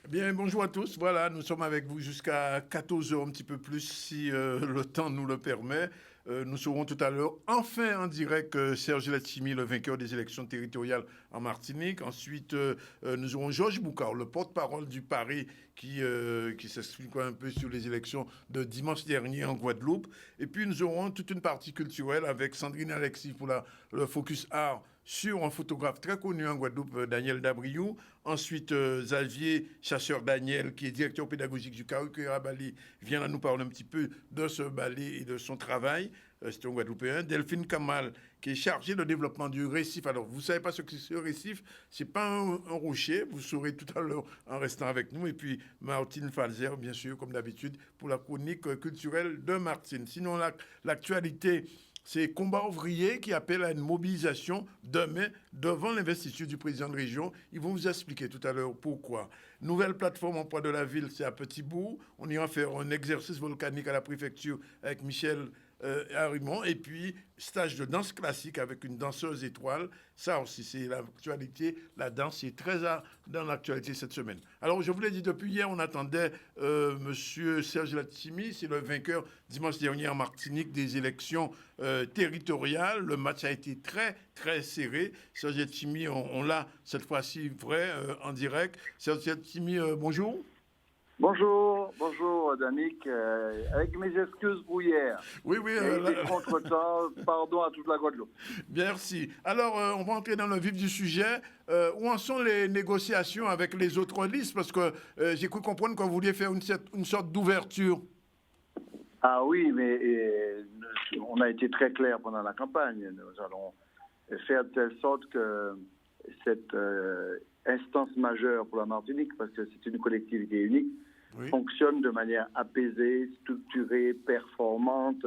Bien, bonjour à tous. Voilà, nous sommes avec vous jusqu'à 14 heures, un petit peu plus, si le temps nous le permet. Nous serons tout à l'heure enfin en direct Serge Letchimy, le vainqueur des élections territoriales en Martinique. Ensuite, nous aurons Georges Boucard, le porte-parole du Paris, qui s'explique un peu sur les élections de dimanche dernier en Guadeloupe. Et puis, nous aurons toute une partie culturelle avec Sandrine Alexis pour le Focus Art sur un photographe très connu en Guadeloupe, Daniel Dabriou. Ensuite, Xavier Chasseur-Daniel, qui est directeur pédagogique du Karukéra Ballet, vient nous parler un petit peu de ce ballet et de son travail. C'est un Guadeloupéen. Delphine Kamal, qui est chargée de développement du récif. Alors, vous ne savez pas ce que c'est ce récif, ce n'est pas un rocher, vous saurez tout à l'heure en restant avec nous. Et puis, Martine Falzer, bien sûr, comme d'habitude, pour la chronique culturelle de Martine. Sinon, l'actualité... C'est Combat ouvrier qui appelle à une mobilisation demain devant l'investiture du président de région. Ils vont vous expliquer tout à l'heure pourquoi. Nouvelle plateforme emploi de la ville, c'est à Petit-Bourg. On ira faire un exercice volcanique à la préfecture avec Michel Harimont. Et puis, stage de danse classique avec une danseuse étoile. Ça aussi, c'est l'actualité. La danse est très dans l'actualité cette semaine. Alors, je vous l'ai dit depuis hier, on attendait Monsieur Serge Letchimy. C'est le vainqueur dimanche dernier en Martinique des élections territoriales. Le match a été très, très serré. Serge Letchimy, on l'a cette fois-ci vrai en direct. Serge Letchimy, bonjour. Bonjour Danick, avec mes excuses pour hier. Oui, des contretemps, pardon à toute la Guadeloupe. Merci. Alors, on va entrer dans le vif du sujet. Où en sont les négociations avec les autres listes? Parce que j'ai cru comprendre que vous vouliez faire une sorte d'ouverture. Ah oui, mais on a été très clair pendant la campagne. Nous allons faire de telle sorte que cette instance majeure pour la Martinique, parce que c'est une collectivité unique, fonctionne de manière apaisée, structurée, performante.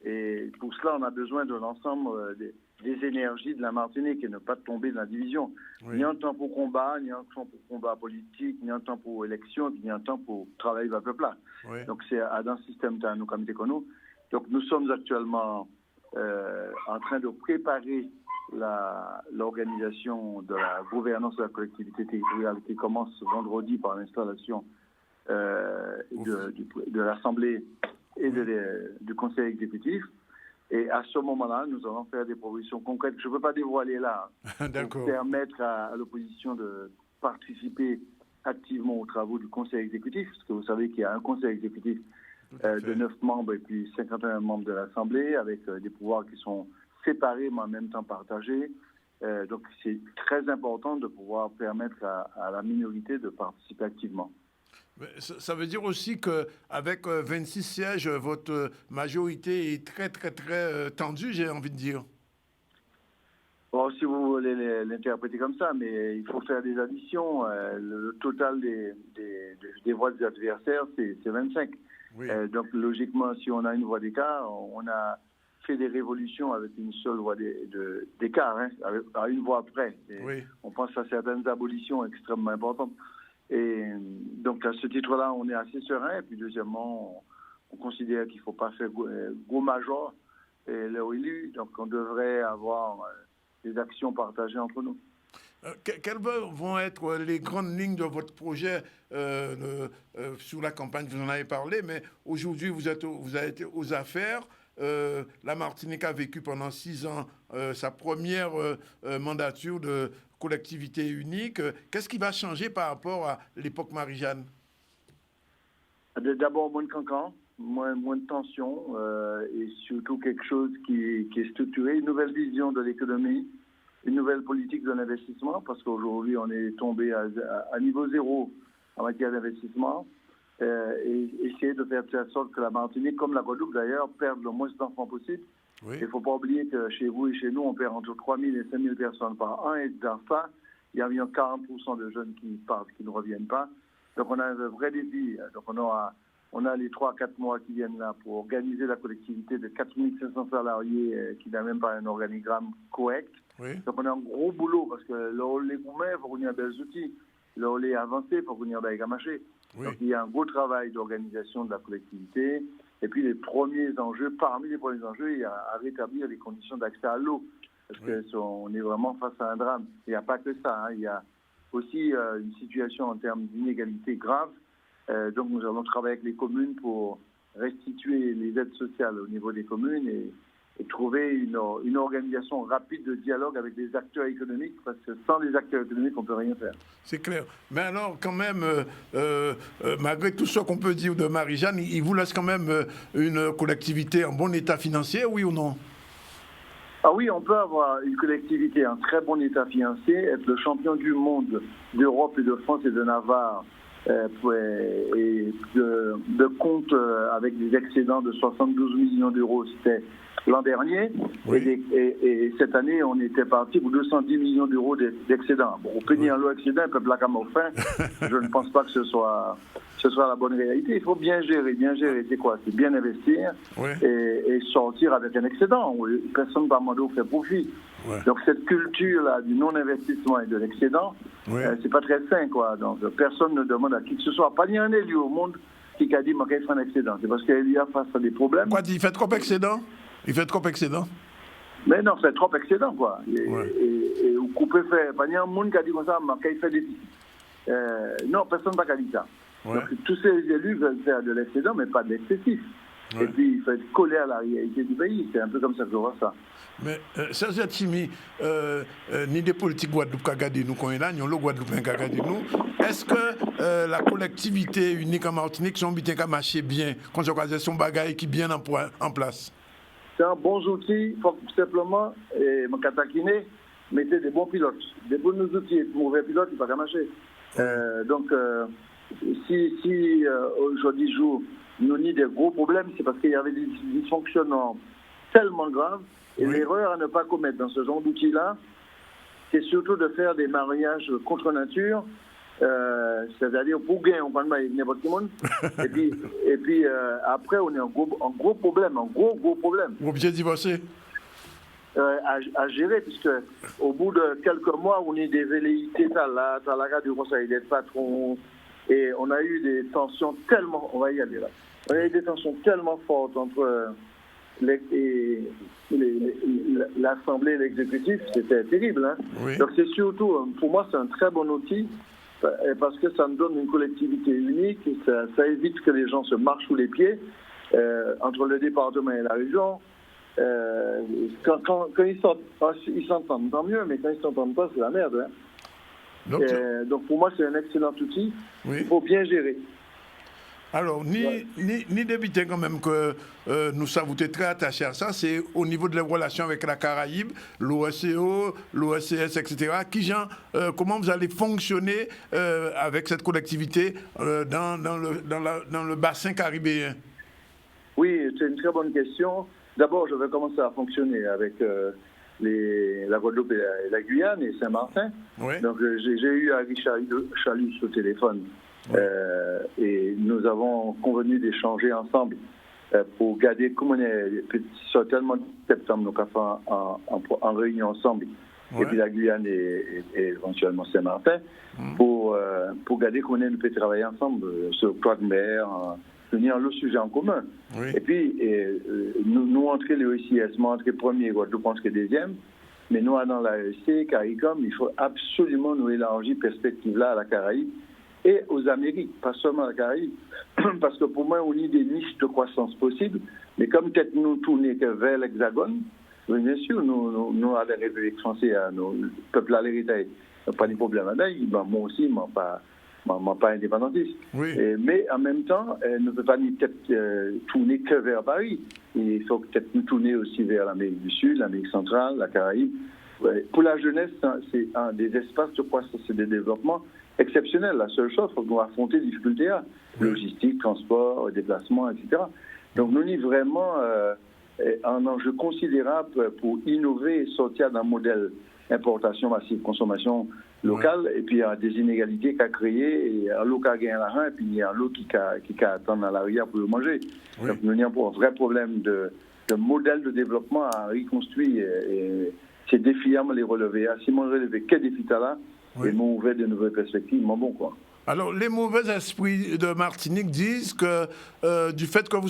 Et pour cela, on a besoin de l'ensemble des énergies de la Martinique et ne pas tomber dans la division. Ni un temps pour combat, ni un temps pour combat politique, ni un temps pour élection, ni un temps pour travailler avec le peuple. Donc c'est dans ce système de nos comités qu'on nous. Donc nous sommes actuellement en train de préparer l'organisation de la gouvernance de la collectivité territoriale qui commence vendredi par l'installation de l'Assemblée et du Conseil exécutif. Et à ce moment-là, nous allons faire des propositions concrètes. Je ne peux pas dévoiler là, pour permettre à l'opposition de participer activement aux travaux du Conseil exécutif, parce que vous savez qu'il y a un Conseil exécutif de 9 membres et puis 51 membres de l'Assemblée, avec des pouvoirs qui sont séparés mais en même temps partagés. Donc c'est très important de pouvoir permettre à la minorité de participer activement. Ça veut dire aussi qu'avec 26 sièges, votre majorité est très, très, très tendue, j'ai envie de dire. Bon, si vous voulez l'interpréter comme ça, mais il faut faire des additions. Le total des voix des adversaires, c'est 25. Oui. Donc, logiquement, si on a une voix d'écart, on a fait des révolutions avec une seule voix d'écart, à une voix près. On pense à certaines abolitions extrêmement importantes. Et donc, à ce titre-là, on est assez serein. Et puis, deuxièmement, on considère qu'il ne faut pas faire gros major leur élu. Donc, on devrait avoir des actions partagées entre nous. Quelles vont être les grandes lignes de votre projet sur la campagne? Vous en avez parlé, mais aujourd'hui, vous avez été aux affaires. La Martinique a vécu pendant 6 ans sa première mandature de collectivité unique. Qu'est-ce qui va changer par rapport à l'époque Marie-Jeanne? D'abord, moins de cancan, moins de tension et surtout quelque chose qui est structuré, une nouvelle vision de l'économie, une nouvelle politique de l'investissement, parce qu'aujourd'hui, on est tombé à niveau zéro en matière d'investissement. Et essayer de faire de telle sorte que la Martinique, comme la Guadeloupe d'ailleurs, perde le moins d'enfants possible. Il ne faut pas oublier que chez vous et chez nous, on perd entre 3 000 et 5 000 personnes par an. Et dans ça, il y a environ 40% de jeunes qui partent, qui ne reviennent pas. Donc on a un vrai défi. Donc on a les 3-4 mois qui viennent là pour organiser la collectivité de 4 500 salariés qui n'a même pas un organigramme correct. Donc on a un gros boulot parce que là, les gourmets, il faut venir des outils. Là, les avancés, il faut venir des gamachés. Donc il y a un gros travail d'organisation de la collectivité. Et puis les premiers enjeux, parmi les premiers enjeux, il y a à rétablir les conditions d'accès à l'eau. Parce qu'on est vraiment face à un drame. Il n'y a pas que ça. Il y a aussi une situation en termes d'inégalité grave. Donc nous allons travailler avec les communes pour restituer les aides sociales au niveau des communes et trouver une organisation rapide de dialogue avec les acteurs économiques, parce que sans les acteurs économiques, on ne peut rien faire. C'est clair. Mais alors, quand même, malgré tout ce qu'on peut dire de Marie-Jeanne, il vous laisse quand même une collectivité en bon état financier, oui ou non? Ah oui, on peut avoir une collectivité en très bon état financier, être le champion du monde d'Europe et de France et de Navarre, et de compte avec des excédents de 72 millions d'euros, c'était l'an dernier. Oui. Et cette année, on était parti pour 210 millions d'euros d'excédents. Bon, on peut dire l'eau excédent, un peu la cam au fin. Je ne pense pas que ce soit la bonne réalité. Il faut bien gérer. Bien gérer, c'est quoi? C'est bien investir et sortir avec un excédent. Personne ne va demander au fait profit. Ouais. Donc cette culture-là du non-investissement et de l'excédent, c'est pas très sain, quoi. Donc personne ne demande à qui que ce soit. Pas ni un élu au monde qui a dit qu'il fait un excédent. C'est parce qu'il y a face à des problèmes. Quoi, il fait trop excédent? Il fait trop excédent? Mais non, c'est trop excédent, quoi. Et vous pouvez faire. Pas ni un monde qui a dit comme ça, qu'il fait des. Non, personne ne va dire ça. Ouais. Donc tous ces élus veulent faire de l'excédent, mais pas de l'excessif. Ouais. Et puis il faut être collé à la réalité du pays. C'est un peu comme ça que je vois ça. Mais Serge Yatimi, ni des politiques Guadeloupe qui gardent nous quand là, ni le Guadeloupe qui gardent nous. Est-ce que la collectivité unique en Martinique sont bien qu'à marcher bien, quand on a son bagage qui est bien en place? C'est un bon outil, il faut simplement, mon katakiné, mettez des bons pilotes. Des bons outils, et mauvais pilotes, il ne va pas marcher. Donc, si aujourd'hui jour, nous avons des gros problèmes, c'est parce qu'il y avait des dysfonctionnements tellement graves. Et l'erreur à ne pas commettre dans ce genre d'outils-là, c'est surtout de faire des mariages contre nature, c'est-à-dire pour gagner, on parle de n'importe qui monde. et puis après, on est un gros problème, un gros problème. Vous êtes obligé de divorcer? À gérer, puisque au bout de quelques mois, on est des velléités à la radio du conseil des patrons, et on a eu des tensions tellement, on va y aller là, on a eu des tensions tellement fortes entre l'Assemblée et l'exécutif, c'était terrible. Hein? Oui. Donc c'est surtout, pour moi, c'est un très bon outil, parce que ça nous donne une collectivité unique, ça évite que les gens se marchent sous les pieds entre le département et la région. Quand ils s'entendent, tant mieux, mais quand ils ne s'entendent pas, c'est la merde. Hein? Donc pour moi, c'est un excellent outil. Oui. Il faut bien gérer. Alors, ni d'éviter quand même que nous savons très attachés à ça, c'est au niveau de les relations avec la Caraïbe, l'OSCO, l'OSCS, etc. Comment vous allez fonctionner avec cette collectivité dans le bassin caribéen? Oui, c'est une très bonne question. D'abord, je vais commencer à fonctionner avec la Guadeloupe et la Guyane et Saint-Martin. Oui. Donc, j'ai eu Harry Chalus au téléphone. Oui. Et nous avons convenu d'échanger ensemble pour garder, comme on est certainement septembre, nous avons fait en réunion ensemble, oui. Et puis la Guyane et éventuellement Saint-Martin, pour garder qu'on peut travailler ensemble sur le toit de mer, tenir le sujet en commun. Oui. Et puis, nous entrer les OICS, nous entrer premier, Guadeloupe entrer deuxième, mais nous, dans la l'AEC, CARICOM, il faut absolument nous élargir perspective-là à la Caraïbe et aux Amériques, pas seulement à la Caraïbe. Parce que pour moi, on a des niches de croissance possibles, mais comme peut-être nous tourner vers l'Hexagone, bien sûr, nous à la République française, le peuple à l'héritage, pas de problème avec, moi aussi, pas indépendantiste. Oui. Mais en même temps, ne peut pas peut-être tourner que vers Paris. Il faut peut-être nous tourner aussi vers l'Amérique du Sud, l'Amérique centrale, la Caraïbe. Pour la jeunesse, c'est un des espaces de croissance et de développement exceptionnels. La seule chose, il faut nous affronter des difficultés, logistique, transport, déplacement, etc. Donc nous avons vraiment un enjeu considérable pour innover et sortir d'un modèle importation massive, consommation locale, et puis il y a des inégalités qu'a créées, et un lot qui a gagné l'argent, et puis il y a un lot qui attend dans l'arrière pour le manger. Oui. Donc nous avons un vrai problème de modèle de développement à reconstruire, et c'est défiant de les relever. Si on ne relève que défi là, et m'ont ouvert de nouvelles perspectives, bon quoi. Alors, les mauvais esprits de Martinique disent que du fait que vous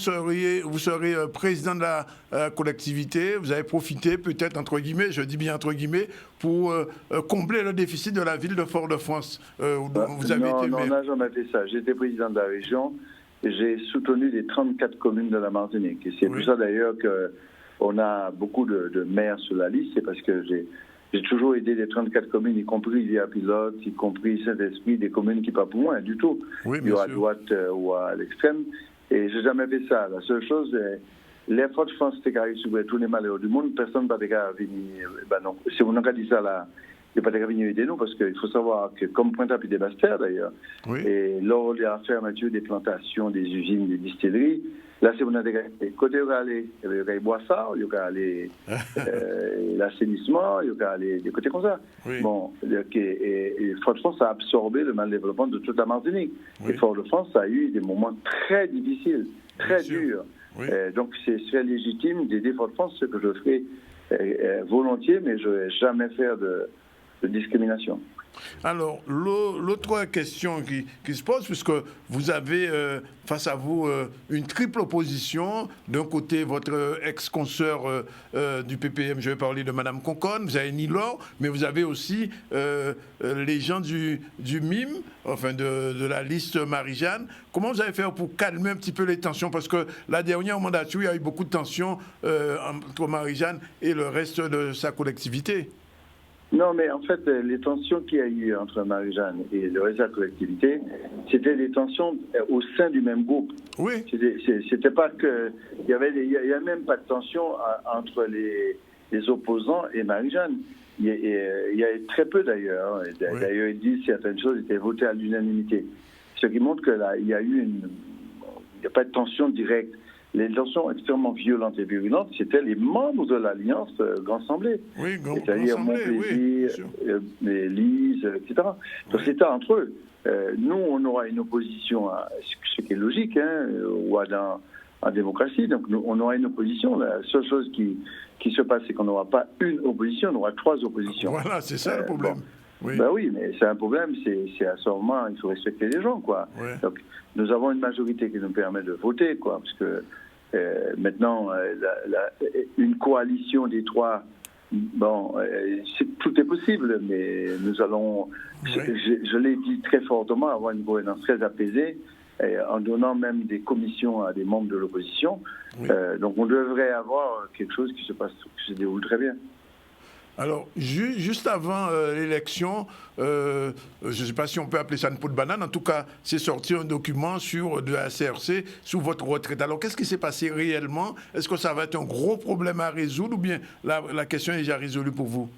serez président de la collectivité, vous avez profité peut-être, entre guillemets, je dis bien entre guillemets, pour combler le déficit de la ville de Fort-de-France. Vous avez non, été on n'a jamais fait ça. J'étais président de la région et j'ai soutenu les 34 communes de la Martinique. Et c'est pour ça d'ailleurs qu'on a beaucoup de maires sur la liste, c'est parce que j'ai toujours aidé les 34 communes, y compris Via Pilote, y compris Saint-Esprit, des communes qui ne sont pas pour moi du tout, à droite ou à l'extrême. Et je n'ai jamais fait ça. La seule chose, les Fort-de-France, c'était carré sur tous les malheurs du monde, personne ne va venir. Ben non. Si on a dit ça là, il n'y a pas de venir aider nous, parce qu'il faut savoir que, comme Pointe-à-Pied-des-Bastères d'ailleurs, et lors de la fermeture des plantations, des usines, des distilleries, là, si on a des côté, il y a aller, il y a Boissard, il y a aller l'assainissement, il y a aller des côtés comme ça. Bon, et Fort-de-France a absorbé le mal développement de toute la Martinique. Et Fort-de-France a eu des moments très difficiles, très durs. Donc, c'est très légitime d'aider Fort-de-France, ce que je ferai volontiers, mais je ne vais jamais faire de discrimination. Alors, l'autre question qui se pose, puisque vous avez face à vous une triple opposition, d'un côté votre ex-consoeur du PPM, je vais parler de Mme Conconne, vous avez Nilor, mais vous avez aussi les gens du MIM, enfin de la liste Marie-Jeanne. Comment vous allez faire pour calmer un petit peu les tensions? Parce que la dernière mandature, il y a eu beaucoup de tensions entre Marie-Jeanne et le reste de sa collectivité. Non, mais en fait, les tensions qu'il y a eu entre Marie-Jeanne et le reste de la collectivité, c'était des tensions au sein du même groupe. Oui. C'était pas que... Il y a même pas de tension entre les opposants et Marie-Jeanne. Il y a très peu d'ailleurs. D'ailleurs, ils disent que certaines choses étaient votées à l'unanimité. Ce qui montre que là, il y a pas de tension directe. Les tensions extrêmement violentes et virulentes, c'était les membres de l'Alliance Grand Assemblée. Oui, c'est-à-dire Montplaisir, Lise, etc. Donc c'était entre eux. Nous, on aura une opposition, ce qui est logique, ou en démocratie. Donc nous, on aura une opposition. La seule chose qui se passe, c'est qu'on n'aura pas une opposition, on aura 3 oppositions. Voilà, c'est ça le problème. Bon. Oui, mais c'est un problème, c'est à ce moment, il faut respecter les gens, quoi. Donc, nous avons une majorité qui nous permet de voter, quoi, parce que maintenant, une coalition des 3, tout est possible, mais nous allons, je l'ai dit très fortement, avoir une gouvernance très apaisée, en donnant même des commissions à des membres de l'opposition. Donc, on devrait avoir quelque chose qui se déroule très bien. Alors, juste avant l'élection, je ne sais pas si on peut appeler ça une peau de banane, en tout cas, c'est sorti un document de la CRC sur votre retraite. Alors, qu'est-ce qui s'est passé réellement? Est-ce que ça va être un gros problème à résoudre ou bien la question est déjà résolue pour vous?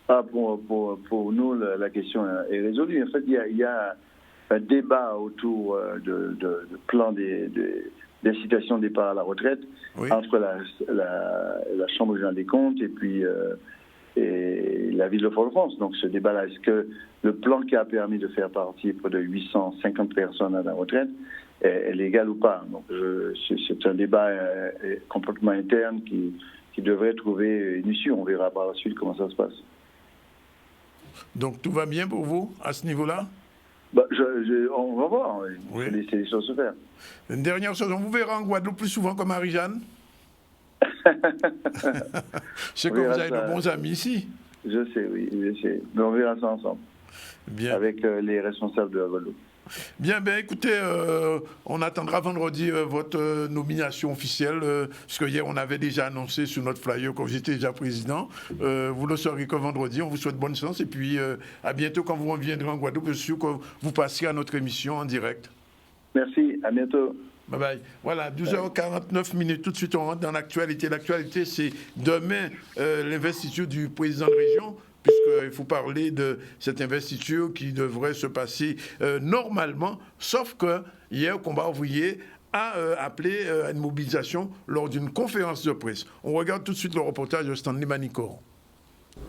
Pour nous, la question est résolue. En fait, il y a un débat autour de plan d'incitation de départ à la retraite entre la Chambre générale des comptes et puis... et la ville de Fort-de-France. Donc ce débat-là, est-ce que le plan qui a permis de faire partir près de 850 personnes à la retraite est légal ou pas? Donc c'est un débat complètement interne qui devrait trouver une issue. On verra par la suite comment ça se passe. Donc tout va bien pour vous à ce niveau-là? On va voir. Il faut laisser les choses se faire. Une dernière chose, on vous verra en Guadeloupe plus souvent que Marie-Jeanne? Je sais que vous avez de bons amis ici. Je sais, oui. Mais on verra ça ensemble. Bien. Avec les responsables de la Guadeloupe. Bien, écoutez, on attendra vendredi votre nomination officielle, puisque hier on avait déjà annoncé sur notre flyer quand vous étiez déjà président. Vous le saurez que vendredi. On vous souhaite bonne chance et puis à bientôt quand vous reviendrez en Guadeloupe. Je suis sûr que vous passerez à notre émission en direct. Merci, à bientôt. Bye bye. Voilà, 12h49. Tout de suite, on rentre dans l'actualité. L'actualité, c'est demain l'investiture du président de région, puisqu'il faut parler de cette investiture qui devrait se passer normalement, sauf que hier, Combat ouvrier a appelé à une mobilisation lors d'une conférence de presse. On regarde tout de suite le reportage de Stanley Manicor.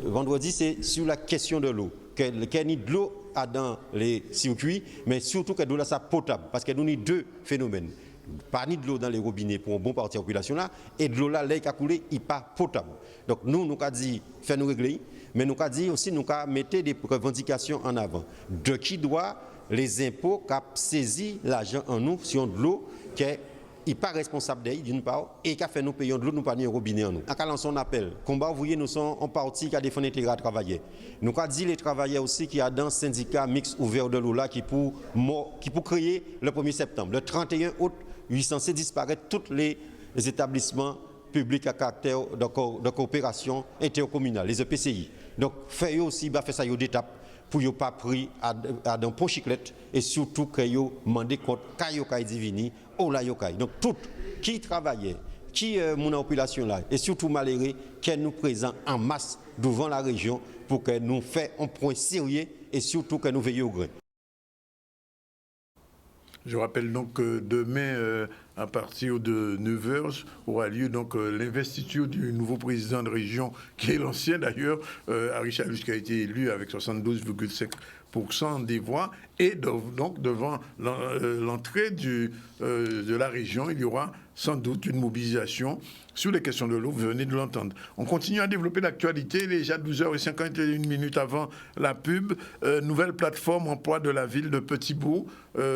Vendredi, c'est sur la question de l'eau. Qu'il y ait de l'eau dans les circuits, mais surtout que l'eau soit potable, parce que nous avons 2 phénomènes. Pas ni de l'eau dans les robinets pour un bon parti de la population là, et de l'eau là, l'air qui a coulé, il n'est pas potable. Donc nous avons dit, faire nous régler, mais nous avons dit aussi, nous avons mis des revendications en avant. De qui doit les impôts qui saisi l'argent en nous sur de l'eau qui est pas responsable d'elle d'une part et qui a fait nous payer de l'eau, nous pas ni robinet en nous. En cas lancé un appel, combat ouvrier nous sommes en partie qui a défendu l'intérêt des travailleurs. Nous avons dit les travailleurs aussi qui a dans syndicat mix ouvert de l'eau là qui pour créer le 1er septembre. Le 31 août, il est censé disparaître tous les établissements publics à caractère de coopération intercommunale, les EPCI. Donc, faire aussi, faire ça d'étape pour ne pas pris à d'un pont chiclette et surtout que vous demandez compte quand divini ou la yokai. Donc, tout qui travaillait, qui mon population là, et surtout malheureux, qui nous présent en masse devant la région pour que nous fassions un point sérieux et surtout que nous veillions au grain. Je rappelle donc que demain, à partir de 9h, aura lieu donc l'investiture du nouveau président de région, qui est l'ancien d'ailleurs, Harry Chalus, qui a été élu avec 72,5% des voix. Et donc devant l'entrée de la région, il y aura sans doute une mobilisation sur les questions de l'eau, vous venez de l'entendre. On continue à développer l'actualité, déjà 12h51 avant la pub. Nouvelle plateforme emploi de la ville de Petit-Bourg.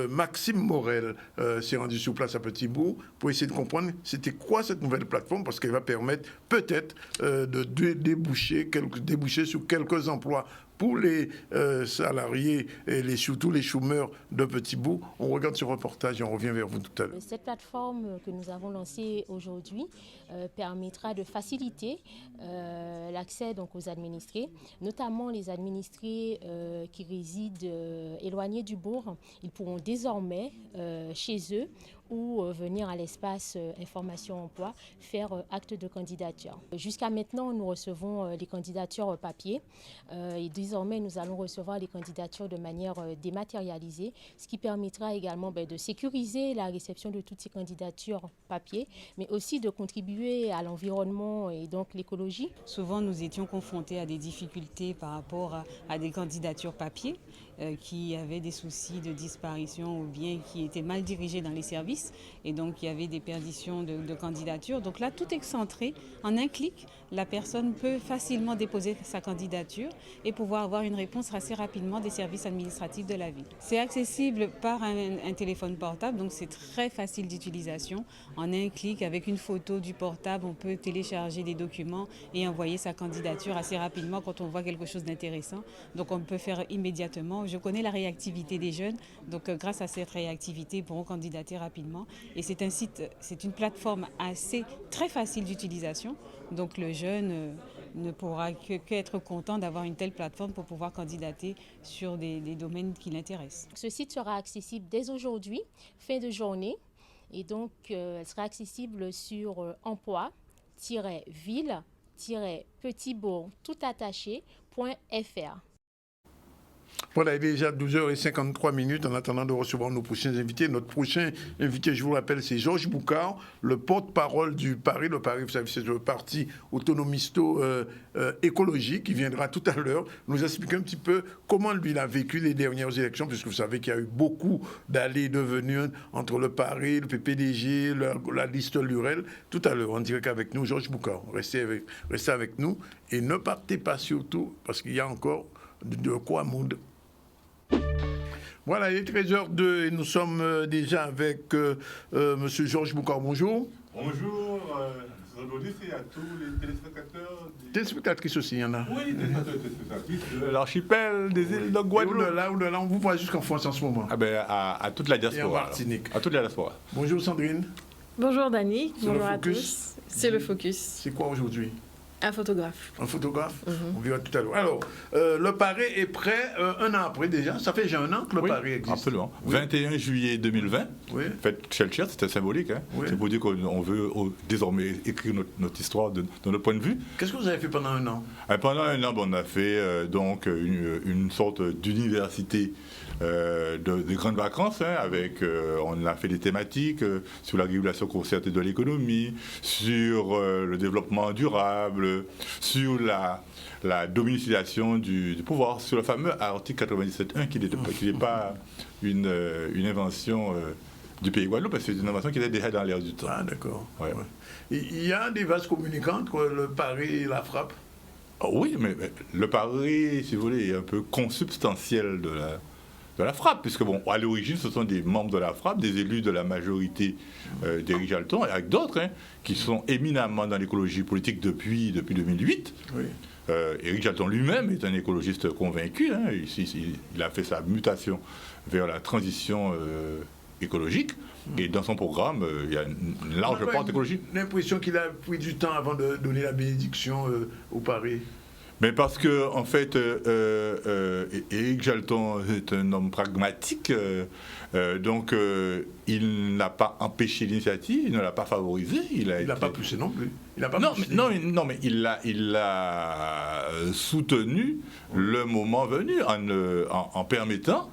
Maxime Morel s'est rendu sur place à Petit-Bourg pour essayer de comprendre c'était quoi cette nouvelle plateforme, parce qu'elle va permettre peut-être de déboucher sur quelques emplois pour les salariés et surtout les chômeurs de Petit-Bourg. On regarde ce reportage et on revient vers vous tout à l'heure. Cette plateforme que nous avons lancée aujourd'hui permettra de faciliter l'accès donc aux administrés, notamment les administrés qui résident éloignés du bourg. Ils pourront désormais chez eux ou venir à l'espace information emploi faire acte de candidature. Jusqu'à maintenant, nous recevons les candidatures papier et désormais nous allons recevoir les candidatures de manière dématérialisée, ce qui permettra également de sécuriser la réception de toutes ces candidatures papier, mais aussi de contribuer à l'environnement et donc l'écologie. Souvent, nous étions confrontés à des difficultés par rapport à des candidatures papier qui avaient des soucis de disparition ou bien qui étaient mal dirigées dans les services. Et donc, il y avait des perditions de candidatures. Donc là, tout est centré. En un clic, la personne peut facilement déposer sa candidature et pouvoir avoir une réponse assez rapidement des services administratifs de la ville. C'est accessible par un téléphone portable, donc c'est très facile d'utilisation. En un clic, avec une photo du portable, on peut télécharger des documents et envoyer sa candidature assez rapidement quand on voit quelque chose d'intéressant. Donc on peut faire immédiatement. Je connais la réactivité des jeunes, donc grâce à cette réactivité, ils pourront candidater rapidement. Et c'est un site, c'est une plateforme très facile d'utilisation. Donc le jeune ne pourra qu'être content d'avoir une telle plateforme pour pouvoir candidater sur des domaines qui l'intéressent. Ce site sera accessible dès aujourd'hui, fin de journée, et donc elle sera accessible sur emploi-ville-petitbourg toutattaché.fr. Voilà, il est déjà 12h53 en attendant de recevoir nos prochains invités. Notre prochain invité, je vous rappelle, c'est Georges Boucard, le porte-parole du PARI. Le PARI, vous savez, c'est le parti autonomisto-écologique qui viendra tout à l'heure nous expliquer un petit peu comment lui il a vécu les dernières élections, puisque vous savez qu'il y a eu beaucoup d'allées et de venues entre le PARI, le PPDG, la liste Lurel. Tout à l'heure, en direct avec nous, Georges Boucard. Restez avec nous et ne partez pas surtout, parce qu'il y a encore de quoi moudre. Voilà, il est 13h02 et nous sommes déjà avec M. Georges Boucard. Bonjour. Bonjour, c'est à tous les téléspectateurs. Téléspectatrices aussi, il y en a. Oui, téléspectatrices de l'archipel des îles de Guadeloupe. Au-delà, on vous voit jusqu'en France en ce moment. Ah ben, à toute la diaspora. Et en Martinique. À toute la diaspora. Bonjour Sandrine. Bonjour Dani, C'est bonjour le à focus. tous. C'est le focus. C'est quoi aujourd'hui? Un photographe. Un photographe. On verra tout à l'heure. Alors, le Paris est prêt un an après déjà. Ça fait déjà un an que le Paris existe. Absolument. Oui. 21 juillet 2020. Oui. Fête Chelcher, c'était symbolique. Hein. Oui. C'est pour dire qu'on veut désormais écrire notre histoire de notre point de vue. Qu'est-ce que vous avez fait pendant un an? Pendant un an, on a fait donc une sorte d'université de grandes vacances, hein, avec, on a fait des thématiques sur la régulation concertée de l'économie, sur le développement durable, sur la domiciliation du pouvoir, sur le fameux article 97.1 qui n'est pas une invention du pays Guadeloupe, parce que c'est une invention qui était déjà dans l'air du temps. Ah, d'accord. Ouais. Ouais. Il y a des vases communicants entre le Paris et la frappe? Oui, mais le pari, si vous voulez, est un peu consubstantiel de la frappe, puisque bon, à l'origine, ce sont des membres de la frappe, des élus de la majorité d'Éric Jalton, et avec d'autres, hein, qui sont éminemment dans l'écologie politique depuis 2008. Oui. Éric Jalton lui-même est un écologiste convaincu. Hein, il a fait sa mutation vers la transition écologique. Et dans son programme, il y a une large part d'écologie. L'impression qu'il a pris du temps avant de donner la bénédiction au pari. Mais parce que, en fait, Éric Jalton est un homme pragmatique, donc il n'a pas empêché l'initiative, il ne l'a pas favorisée. Il n'a pas poussé non plus. Il a pas non, poussé. mais il l'a soutenu le moment venu en permettant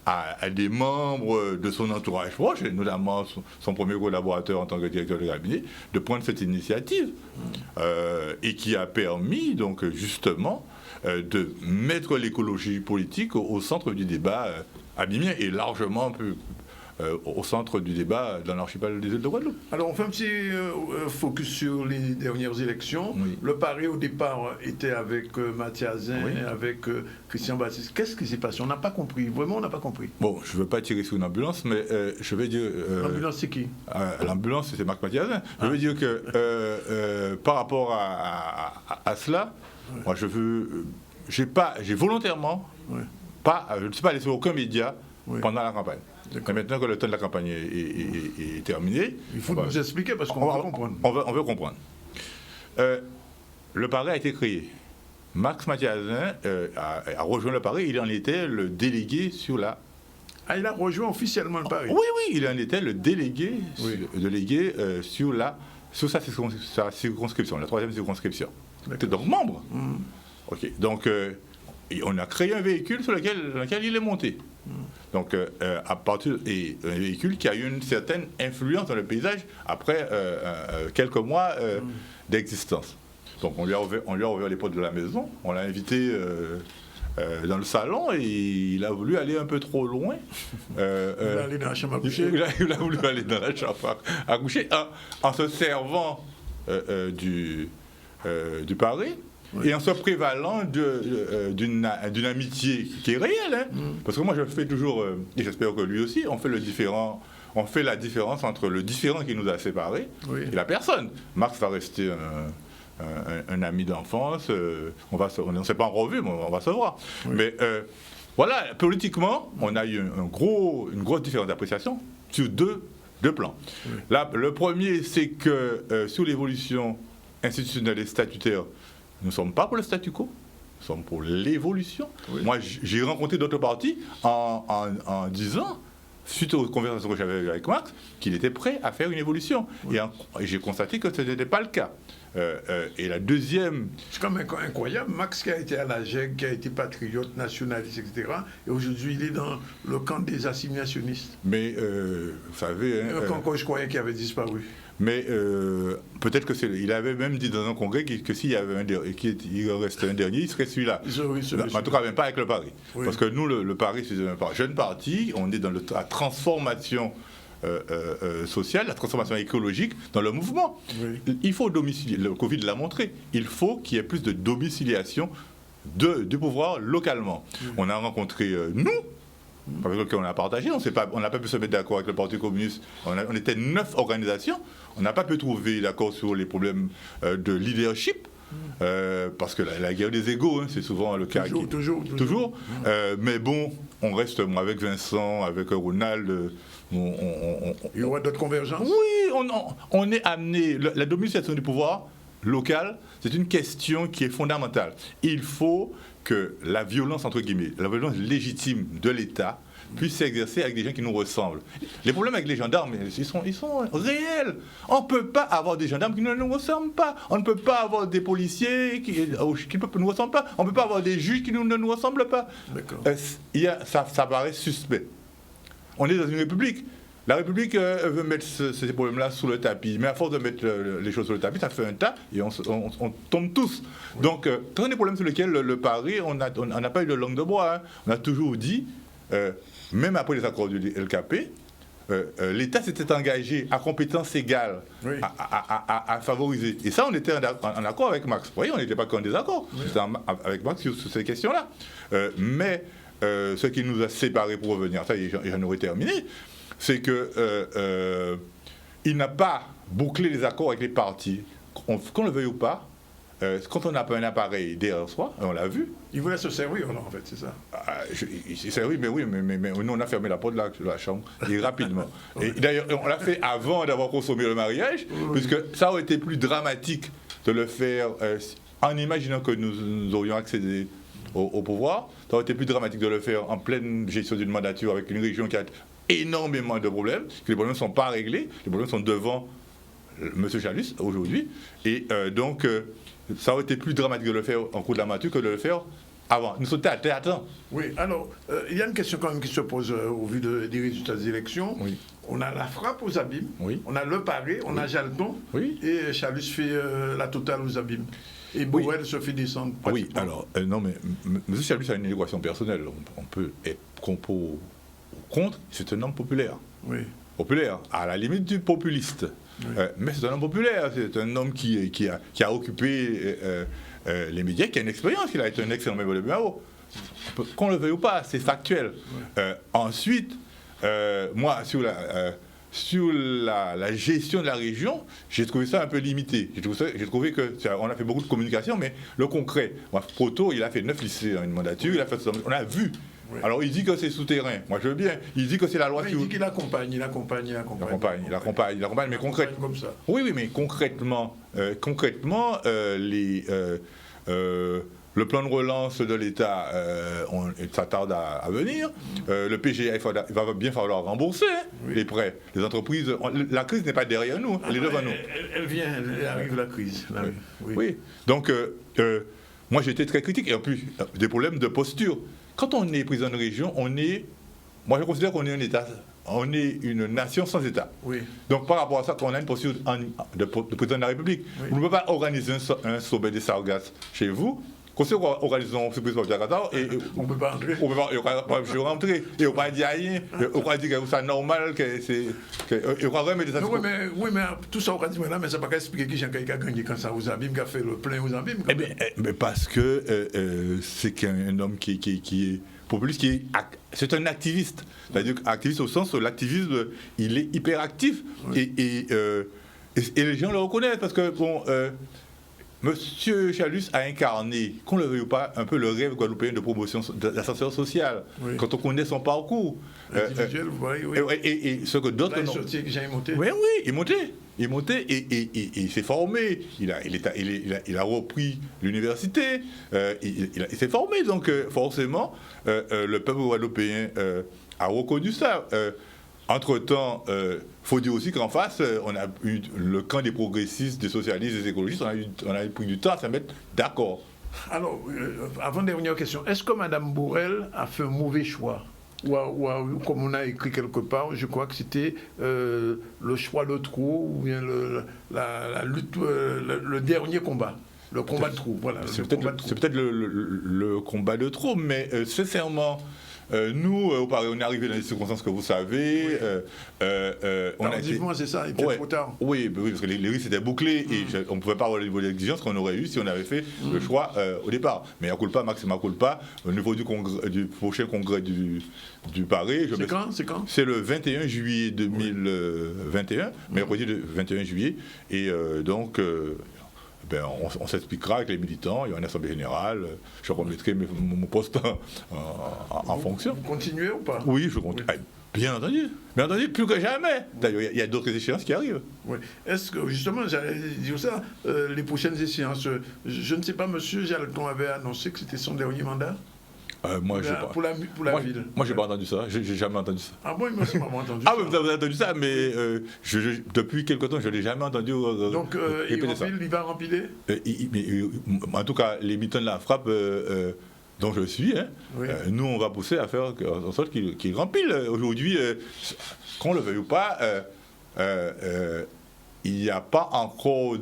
à des membres de son entourage proche, et notamment son premier collaborateur en tant que directeur de cabinet, de prendre cette initiative et qui a permis donc justement de mettre l'écologie politique au centre du débat amiénien et largement au centre du débat dans l'archipel des îles de Guadeloupe. Alors on fait un petit focus sur les dernières élections. Oui. Le pari au départ était avec Mathiasin, Oui. avec Christian Baptiste. Qu'est-ce qui s'est passé? On n'a pas compris, vraiment on n'a pas compris. Bon, je ne veux pas tirer sur une ambulance, mais je vais dire... L'ambulance c'est qui? L'ambulance, c'est Marc Mathiasin. Je veux dire que par rapport à cela, moi j'ai volontairement je ne suis pas allé sur aucun média pendant la campagne. Mais maintenant que le temps de la campagne est terminé... Il faut nous expliquer parce qu'on va comprendre. On veut comprendre. Le pari a été créé. Max Mathiasin a rejoint le pari, il en était le délégué sur la... Ah, il a rejoint officiellement le pari? Oui, il en était le délégué, sur sa circonscription, la 3e circonscription. C'est donc membre. Ok, donc on a créé un véhicule sur lequel il est monté. Donc, un véhicule qui a eu une certaine influence dans le paysage après quelques mois d'existence. Donc, on lui a ouvert les portes de la maison, on l'a invité dans le salon et il a voulu aller un peu trop loin. Il a allé dans la chambre à coucher. Il a voulu aller dans la chambre à coucher en se servant du pari. Oui. Et en se prévalant d'une amitié qui est réelle. Hein. Parce que moi, je fais toujours, et j'espère que lui aussi, on fait la différence entre le différent qui nous a séparés et la personne. Max va rester un ami d'enfance, on ne s'est pas en revue, mais on va se voir. Oui. Mais voilà, politiquement, on a eu une grosse différence d'appréciation sur deux plans. Oui. Là, le premier, c'est que sur l'évolution institutionnelle et statutaire, nous ne sommes pas pour le statu quo, nous sommes pour l'évolution. Oui. Moi, j'ai rencontré d'autres partis en disant, suite aux conversations que j'avais avec Max, qu'il était prêt à faire une évolution. Oui. Et j'ai constaté que ce n'était pas le cas. Et la deuxième... C'est quand même incroyable. Max qui a été à la GEG, qui a été patriote, nationaliste, etc. Et aujourd'hui, il est dans le camp des assimilationnistes. Mais, vous savez... Un camp que je croyais qu'il avait disparu. Mais peut-être qu'il avait même dit dans un congrès que s'il y avait qu'il restait un dernier, il serait celui-là. En tout cas, même pas avec le pari. Oui. Parce que nous, le pari, c'est un jeune parti, on est dans la transformation sociale, la transformation écologique dans le mouvement. Oui. Il faut domicilier, le Covid l'a montré, il faut qu'il y ait plus de domiciliation du pouvoir localement. Oui. On a rencontré nous, avec lequel on a partagé, on n'a pas pu se mettre d'accord avec le Parti communiste. On était 9 organisations, on n'a pas pu trouver d'accord sur les problèmes de leadership, parce que la guerre des égos, hein, c'est souvent le cas. Toujours. Mais bon, on reste avec Vincent, avec Ronald. Il y aura d'autres convergences? Oui, on est amené. La domiciliation du pouvoir local, c'est une question qui est fondamentale. Il faut que la violence, entre guillemets, la violence légitime de l'État puisse s'exercer avec des gens qui nous ressemblent. Les problèmes avec les gendarmes, ils sont réels. On ne peut pas avoir des gendarmes qui ne nous ressemblent pas. On ne peut pas avoir des policiers qui ne nous ressemblent pas. On ne peut pas avoir des juges qui ne nous ressemblent pas. Ça paraît suspect. On est dans une république. La République veut mettre ces problèmes-là sous le tapis. Mais à force de mettre les choses sur le tapis, ça fait un tas et on tombe tous. Oui. Donc, tous les problèmes sur lesquels le pari, on n'a pas eu de langue de bois. Hein. On a toujours dit, même après les accords du LKP, l'État s'était engagé à compétence égale Oui. à favoriser. Et ça, on était en accord avec Max. Vous voyez, on n'était pas qu'en désaccord. Oui. C'était avec Max sur ces questions-là. Mais ce qui nous a séparés pour revenir, ça, et j'en aurais terminé, c'est que il n'a pas bouclé les accords avec les partis. Qu'on le veuille ou pas, quand on n'a pas un appareil derrière soi, on l'a vu. Il voulait se servir, là, en fait, c'est ça. Il s'est servi, mais nous, on a fermé la porte de la chambre, et rapidement. Et d'ailleurs, on l'a fait avant d'avoir consommé le mariage, puisque ça aurait été plus dramatique de le faire en imaginant que nous aurions accédé au pouvoir. Ça aurait été plus dramatique de le faire en pleine gestion d'une mandature avec une région qui a énormément de problèmes, que les problèmes ne sont pas réglés, les problèmes sont devant M. Chalus aujourd'hui, et donc ça aurait été plus dramatique de le faire en cours de la mandature que de le faire avant. Nous sommes à temps. Oui, alors, il y a une question quand même qui se pose au vu des résultats des élections. Oui. On a la frappe aux abîmes, Oui. on a le paré, on a Jalton, Oui. et Chalus fait la totale aux abîmes. Et Borel se fait descendre. Oui, pratiquement. alors, non, mais M. Chalus a une équation personnelle. On peut être contre ou contre, c'est un homme populaire. Oui. Populaire, à la limite du populiste. Oui. Mais c'est un homme populaire, c'est un homme qui a occupé les médias, qui a une expérience, il a été un excellent membre de bureau. Qu'on le veuille ou pas, c'est factuel. Oui. Ensuite, moi, sur la gestion de la région, j'ai trouvé ça un peu limité. J'ai trouvé qu'on a fait beaucoup de communication, mais le concret, moi, Proto, il a fait 9 lycées en une mandature, on a vu. Oui. Alors il dit que c'est souterrain, moi je veux bien. Il dit que c'est la loi Oui, qui... il dit qu'il accompagne, mais concrètement... comme ça. Oui, mais concrètement, le plan de relance de l'État, ça tarde à venir. Le PGA, il va bien falloir rembourser Oui. les prêts. Les entreprises, la crise n'est pas derrière nous, elle est devant nous. Elle arrive la crise. Là, Oui. Oui. Donc, moi j'étais très critique. Et en plus, des problèmes de posture. Quand on est président de région, moi je considère qu'on est un État. On est une nation sans État. Oui. Donc par rapport à ça, on a une posture de président de la République. Oui. Vous ne pouvez pas organiser un sommet des Sargasses chez vous. Quand on organise un sommet de Jakarta, On ne peut pas entrer. on ne peut pas rentrer. Et on ne peut pas dire rien. On ne peut pas dire que c'est normal. Oui, mais tout ça, on va dire maintenant, mais ça ne va pas expliquer qui a gagné quand ça aux abîmes, qui a fait le plein aux abîmes. Mais parce que c'est un homme qui est populiste, c'est un activiste. C'est-à-dire activiste au sens où l'activisme, il est hyperactif. Oui. Et les gens le reconnaissent parce que, bon, Monsieur Chalus a incarné, qu'on le veuille ou pas, un peu le rêve guadeloupéen de promotion de l'ascenseur social. Oui. Quand on connaît son parcours. Individuel, vous voyez, oui. Et ce que d'autres non. Oui, il est monté et il s'est formé. Il a repris l'université. Il s'est formé. Donc, forcément, le peuple guadeloupéen a reconnu ça. Entre-temps, faut dire aussi qu'en face, on a eu le camp des progressistes, des socialistes, des écologistes, on a pris du temps à se mettre d'accord. Alors, avant-dernière question, est-ce que Mme Borel a fait un mauvais choix ou comme on a écrit quelque part, je crois que c'était le choix de trop ou bien la lutte, le dernier combat. Le combat de trop, voilà. C'est peut-être le combat de trop, mais sincèrement... nous, au Paris, on est arrivé dans les circonstances que vous savez. C'est ça, il était trop tard. Oui, parce que les risques étaient bouclés et on ne pouvait pas avoir le niveau d'exigence qu'on aurait eu si on avait fait le choix au départ. Mais à culpa, Max, ma culpa, au niveau du prochain congrès du Paris. C'est quand? C'est le 21 juillet 2021, mercredi le 21 juillet. Et donc... on s'expliquera avec les militants, il y aura une assemblée générale, je remettrai mon poste en fonction. Vous continuez ou pas? Oui, je continue. Oui. Bien entendu, plus que jamais. D'ailleurs, il y a d'autres échéances qui arrivent. Oui. Est-ce que, justement, j'allais dire ça, les prochaines échéances, je ne sais pas, M. Jalton avait annoncé que c'était son dernier mandat? Moi, pour la ville. Moi, j'ai pas entendu ça. J'ai jamais entendu ça. Ah bon, il m'a sûrement entendu ça. Ah, mais vous avez entendu ça, mais depuis quelque temps, je ne l'ai jamais entendu. Donc, il va rempiler en tout cas, les militants de la frappe dont je suis, oui. Nous, on va pousser à faire en sorte qu'ils rempilent. Aujourd'hui, qu'on le veuille ou pas, il n'y a pas encore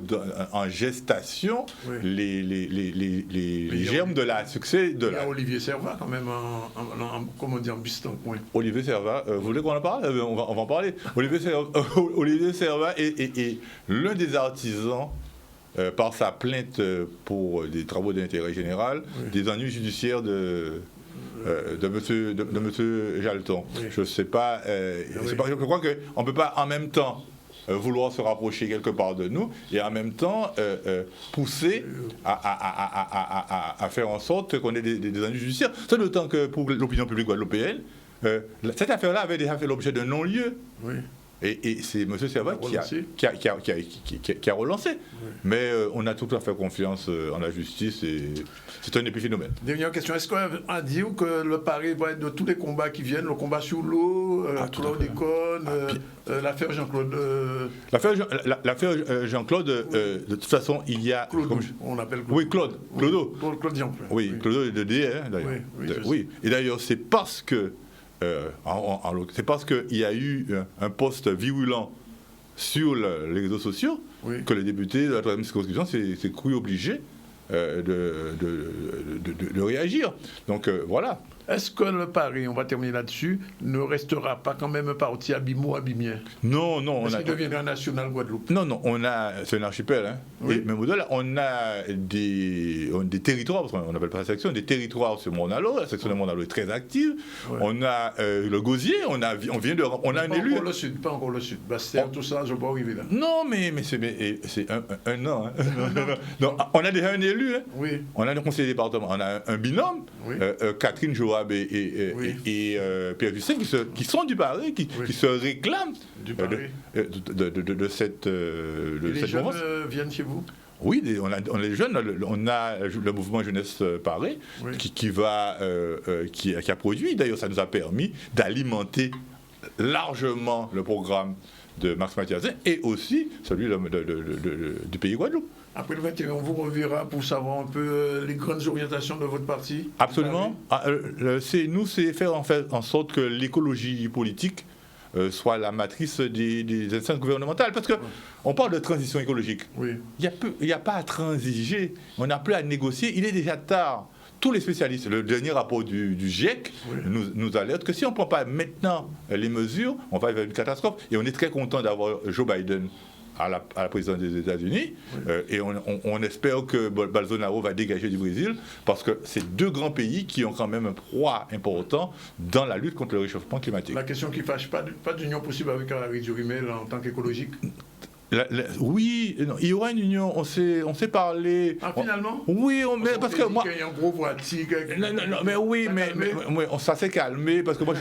en gestation les germes de la succès de Il y a Olivier Servat quand même comment dire, en biston coin. Olivier Servat, vous voulez qu'on en parle? On va en parler. Olivier Servat est l'un des artisans par sa plainte pour des travaux d'intérêt général, des ennuis judiciaires de monsieur Jalton. Oui. Je ne sais pas, je crois qu'on ne peut pas en même temps vouloir se rapprocher quelque part de nous et en même temps pousser à faire en sorte qu'on ait des ennuis judiciaires. C'est d'autant que pour l'opinion publique guadeloupéenne, cette affaire-là avait déjà fait l'objet d'un non-lieu. Oui. Et c'est M. Servat qui a relancé. Oui. Mais on a tout à fait confiance en la justice et c'est un épiphénomène. Dernière question, est-ce qu'on a dit que le pari va être de tous les combats qui viennent, le combat sur l'eau, Claude Econ, l'affaire Jean-Claude... L'affaire Jean-Claude, de toute façon, il y a... Claude, on l'appelle Claude. Oui, Claude. Claude Jean-Claude. Oui, Claude de D, d'ailleurs. Oui. Et d'ailleurs, c'est parce que c'est parce qu'il y a eu un post virulent sur les réseaux sociaux que les députés de la 3e circonscription s'est cru obligés de réagir. Donc voilà. Est-ce que le pari, on va terminer là-dessus, ne restera pas quand même un parti abîmien? Non. Est-ce qu'il deviendra national Guadeloupe? Non, c'est un archipel. Hein. Oui. Et même au-delà, on a des territoires, parce qu'on n'appelle pas la section, des territoires sur Morne-à-l'Eau. La section de Morne-à-l'eau est très active. Oui. On a le Gosier, on a un élu. Pas encore le sud. Bastère, tout ça, je ne vais pas arriver là. Non, mais c'est un an. Hein. Non, on a déjà un élu. Hein. Oui. On a un conseiller département. On a un binôme, Catherine Joab et Pierre Justin qui sont du Paris, qui se réclament de cette les jeunes viennent chez vous? Oui, on a les jeunes, on a le mouvement Jeunesse Paris qui a produit, d'ailleurs ça nous a permis d'alimenter largement le programme de Max Mathiasin et aussi celui du pays Guadeloupe. Après le 21, on vous reverra pour savoir un peu les grandes orientations de votre parti. Absolument. C'est faire en sorte que l'écologie politique soit la matrice des instances gouvernementales. Parce qu'on parle de transition écologique. Oui. Il n'y a pas à transiger. On n'a plus à négocier. Il est déjà tard. Tous les spécialistes, le dernier rapport du GIEC nous alerte que si on ne prend pas maintenant les mesures, on va vers une catastrophe. Et on est très content d'avoir Joe Biden à la présidence des États-Unis, et on espère que Bolsonaro va dégager du Brésil, parce que c'est deux grands pays qui ont quand même un poids important dans la lutte contre le réchauffement climatique. La question qui ne fâche pas d'union possible avec Harry Durimel en tant qu'écologique? Oui, non, il y aura une union, on s'est parlé. Ah, finalement? Oui, parce que moi. Il y a un gros voiture. Non, mais oui, mais ça s'est calmé, parce que moi,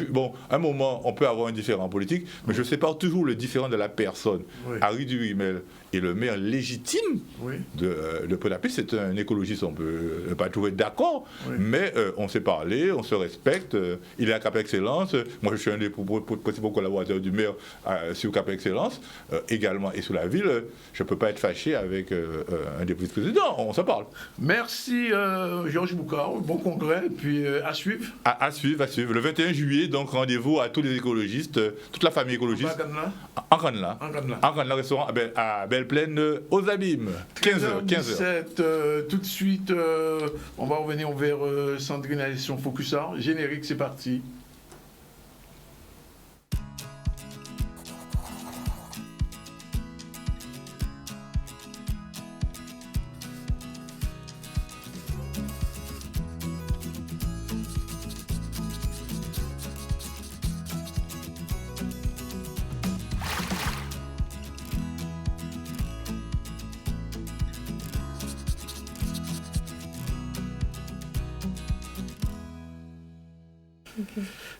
à un moment, on peut avoir un différend politique, mais je sépare toujours le différent de la personne. Harry Durimel est le maire légitime de Port-à-Pitre, c'est un écologiste, on ne peut pas toujours être d'accord, mais on s'est parlé, on se respecte, il est à Cap Excellence, moi je suis un des principaux collaborateurs du maire sur Cap Excellence, également, et sous la ville, je ne peux pas être fâché avec un des vice-présidents, on se parle. Merci Georges Boucard, bon congrès, puis à suivre. À suivre. Le 21 juillet, donc rendez-vous à tous les écologistes, toute la famille écologiste. En Cannes-là, restaurant à Belle-Plaine aux Abîmes, 15h. Tout de suite, on va revenir vers Sandrine et son Focus Art. Générique, c'est parti.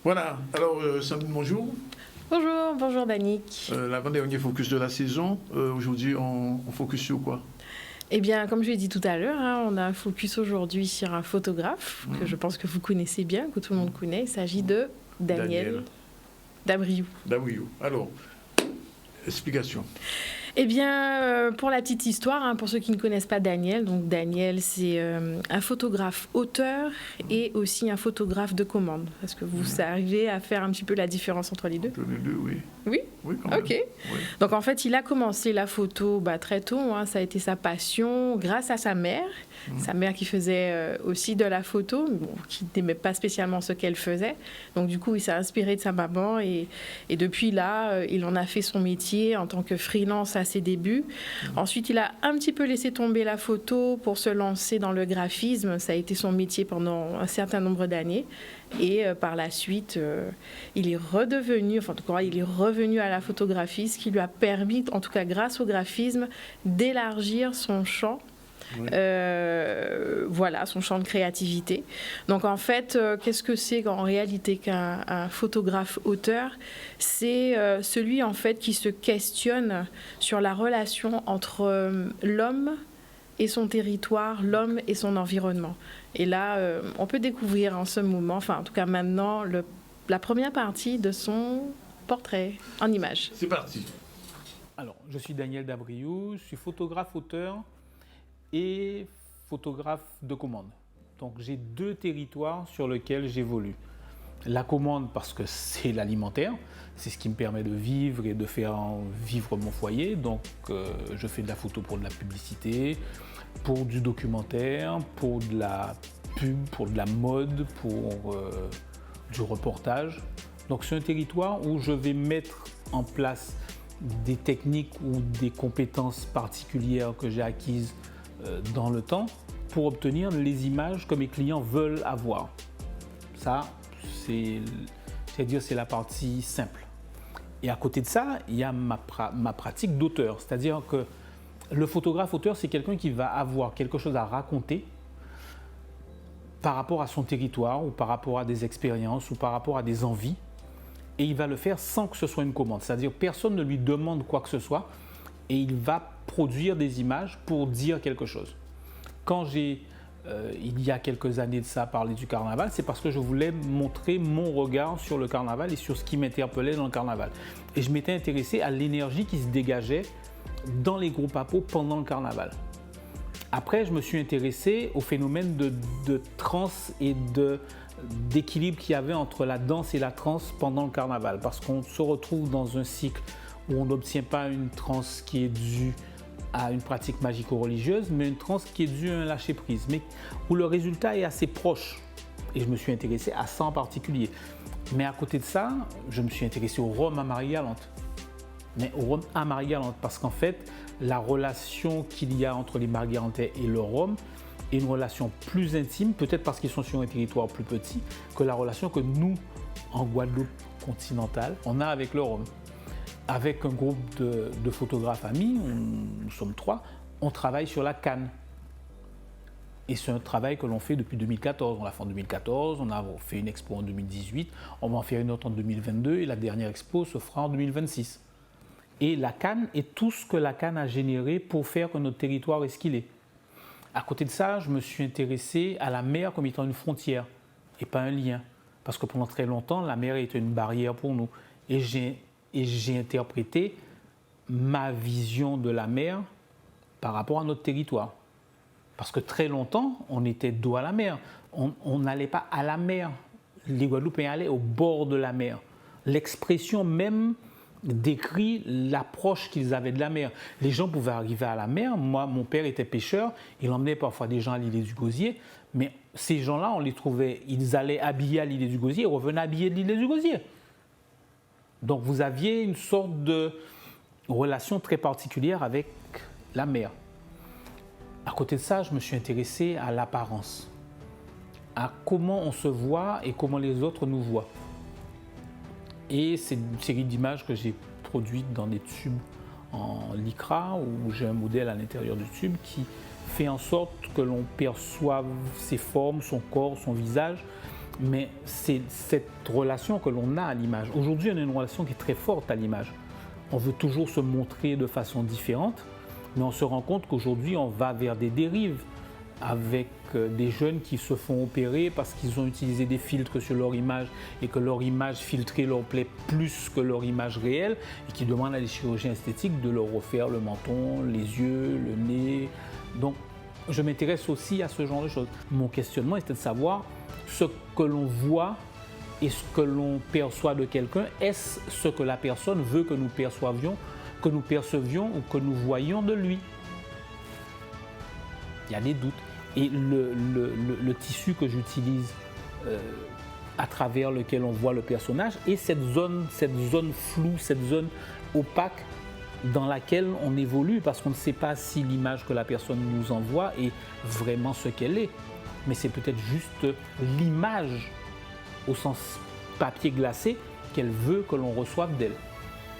Voilà, alors Sandrine, bonjour. Bonjour Danick. L'avant-dernier focus de la saison, aujourd'hui on focus sur quoi? Eh bien, comme je l'ai dit tout à l'heure, on a un focus aujourd'hui sur un photographe que je pense que vous connaissez bien, que tout le monde connaît. Il s'agit de Daniel Dabriou. Alors, explication. Eh bien, pour la petite histoire, hein, pour ceux qui ne connaissent pas Daniel, donc Daniel, c'est un photographe auteur et aussi un photographe de commande. Est-ce que vous arrivez à faire un petit peu la différence entre les deux? Entre les deux, oui. Oui. Oui, quand même. Ok. Oui. Donc en fait, il a commencé la photo très tôt. Hein, ça a été sa passion grâce à sa mère. Sa mère qui faisait aussi de la photo, bon, qui n'aimait pas spécialement ce qu'elle faisait. Donc du coup, il s'est inspiré de sa maman et depuis là, il en a fait son métier en tant que freelance à ses débuts. Ensuite, il a un petit peu laissé tomber la photo pour se lancer dans le graphisme. Ça a été son métier pendant un certain nombre d'années. Et par la suite, il est revenu à la photographie, ce qui lui a permis, en tout cas grâce au graphisme, d'élargir son champ. Oui. Voilà, son champ de créativité. Donc en fait, qu'est-ce que c'est en réalité qu'un photographe-auteur? C'est celui en fait qui se questionne sur la relation entre l'homme et son territoire, l'homme et son environnement. Et là, on peut découvrir en ce moment, enfin en tout cas maintenant, la première partie de son portrait en images. C'est parti. Alors, je suis Daniel Dabriou, je suis photographe-auteur et photographe de commande. Donc j'ai 2 territoires sur lesquels j'évolue. La commande parce que c'est l'alimentaire, c'est ce qui me permet de vivre et de faire vivre mon foyer. Donc je fais de la photo pour de la publicité, pour du documentaire, pour de la pub, pour de la mode, pour du reportage. Donc c'est un territoire où je vais mettre en place des techniques ou des compétences particulières que j'ai acquises dans le temps pour obtenir les images que mes clients veulent avoir. Ça, c'est la partie simple. Et à côté de ça, il y a ma pratique d'auteur. C'est-à-dire que le photographe-auteur, c'est quelqu'un qui va avoir quelque chose à raconter par rapport à son territoire ou par rapport à des expériences ou par rapport à des envies. Et il va le faire sans que ce soit une commande. C'est-à-dire que personne ne lui demande quoi que ce soit et il va produire des images pour dire quelque chose. Quand j'ai, il y a quelques années de ça, parlé du carnaval, c'est parce que je voulais montrer mon regard sur le carnaval et sur ce qui m'interpellait dans le carnaval. Et je m'étais intéressé à l'énergie qui se dégageait dans les groupes à peau pendant le carnaval. Après, je me suis intéressé au phénomène de transe et d'équilibre qu'il y avait entre la danse et la transe pendant le carnaval. Parce qu'on se retrouve dans un cycle où on n'obtient pas une transe qui est due à une pratique magico-religieuse, mais une transe qui est due à un lâcher-prise, mais où le résultat est assez proche. Et je me suis intéressé à ça en particulier. Mais à côté de ça, je me suis intéressé au rhum à Marie-Galante. Mais au rhum à Marie-Galante, parce qu'en fait, la relation qu'il y a entre les Marie-Galantais et le rhum est une relation plus intime, peut-être parce qu'ils sont sur un territoire plus petit, que la relation que nous, en Guadeloupe continentale, on a avec le rhum. Avec un groupe de photographes amis, nous sommes 3, on travaille sur la canne. Et c'est un travail que l'on fait depuis 2014. On l'a fait en 2014, on a fait une expo en 2018, on va en faire une autre en 2022 et la dernière expo se fera en 2026. Et la canne est tout ce que la canne a généré pour faire que notre territoire est ce qu'il est. À côté de ça, je me suis intéressé à la mer comme étant une frontière et pas un lien. Parce que pendant très longtemps, la mer était une barrière pour nous. Et j'ai interprété ma vision de la mer par rapport à notre territoire. Parce que très longtemps, on était dos à la mer. On n'allait pas à la mer. Les Guadeloupéens allaient au bord de la mer. L'expression même décrit l'approche qu'ils avaient de la mer. Les gens pouvaient arriver à la mer. Moi, mon père était pêcheur. Il emmenait parfois des gens à l'île du Gosier. Mais ces gens-là, on les trouvait, ils allaient habillés à l'île du Gosier et revenaient habillés de l'île du Gosier. Donc vous aviez une sorte de relation très particulière avec la mer. À côté de ça, je me suis intéressé à l'apparence, à comment on se voit et comment les autres nous voient. Et c'est une série d'images que j'ai produites dans des tubes en lycra, où j'ai un modèle à l'intérieur du tube qui fait en sorte que l'on perçoive ses formes, son corps, son visage. Mais c'est cette relation que l'on a à l'image. Aujourd'hui, on a une relation qui est très forte à l'image. On veut toujours se montrer de façon différente, mais on se rend compte qu'aujourd'hui, on va vers des dérives avec des jeunes qui se font opérer parce qu'ils ont utilisé des filtres sur leur image et que leur image filtrée leur plaît plus que leur image réelle et qui demandent à des chirurgiens esthétiques de leur refaire le menton, les yeux, le nez. Donc, je m'intéresse aussi à ce genre de choses. Mon questionnement était de savoir ce que l'on voit et ce que l'on perçoit de quelqu'un, est-ce ce que la personne veut que nous percevions ou que nous voyions de lui? Il y a des doutes. Et le tissu que j'utilise à travers lequel on voit le personnage est cette zone floue, cette zone opaque dans laquelle on évolue parce qu'on ne sait pas si l'image que la personne nous envoie est vraiment ce qu'elle est. Mais c'est peut-être juste l'image au sens papier glacé qu'elle veut que l'on reçoive d'elle.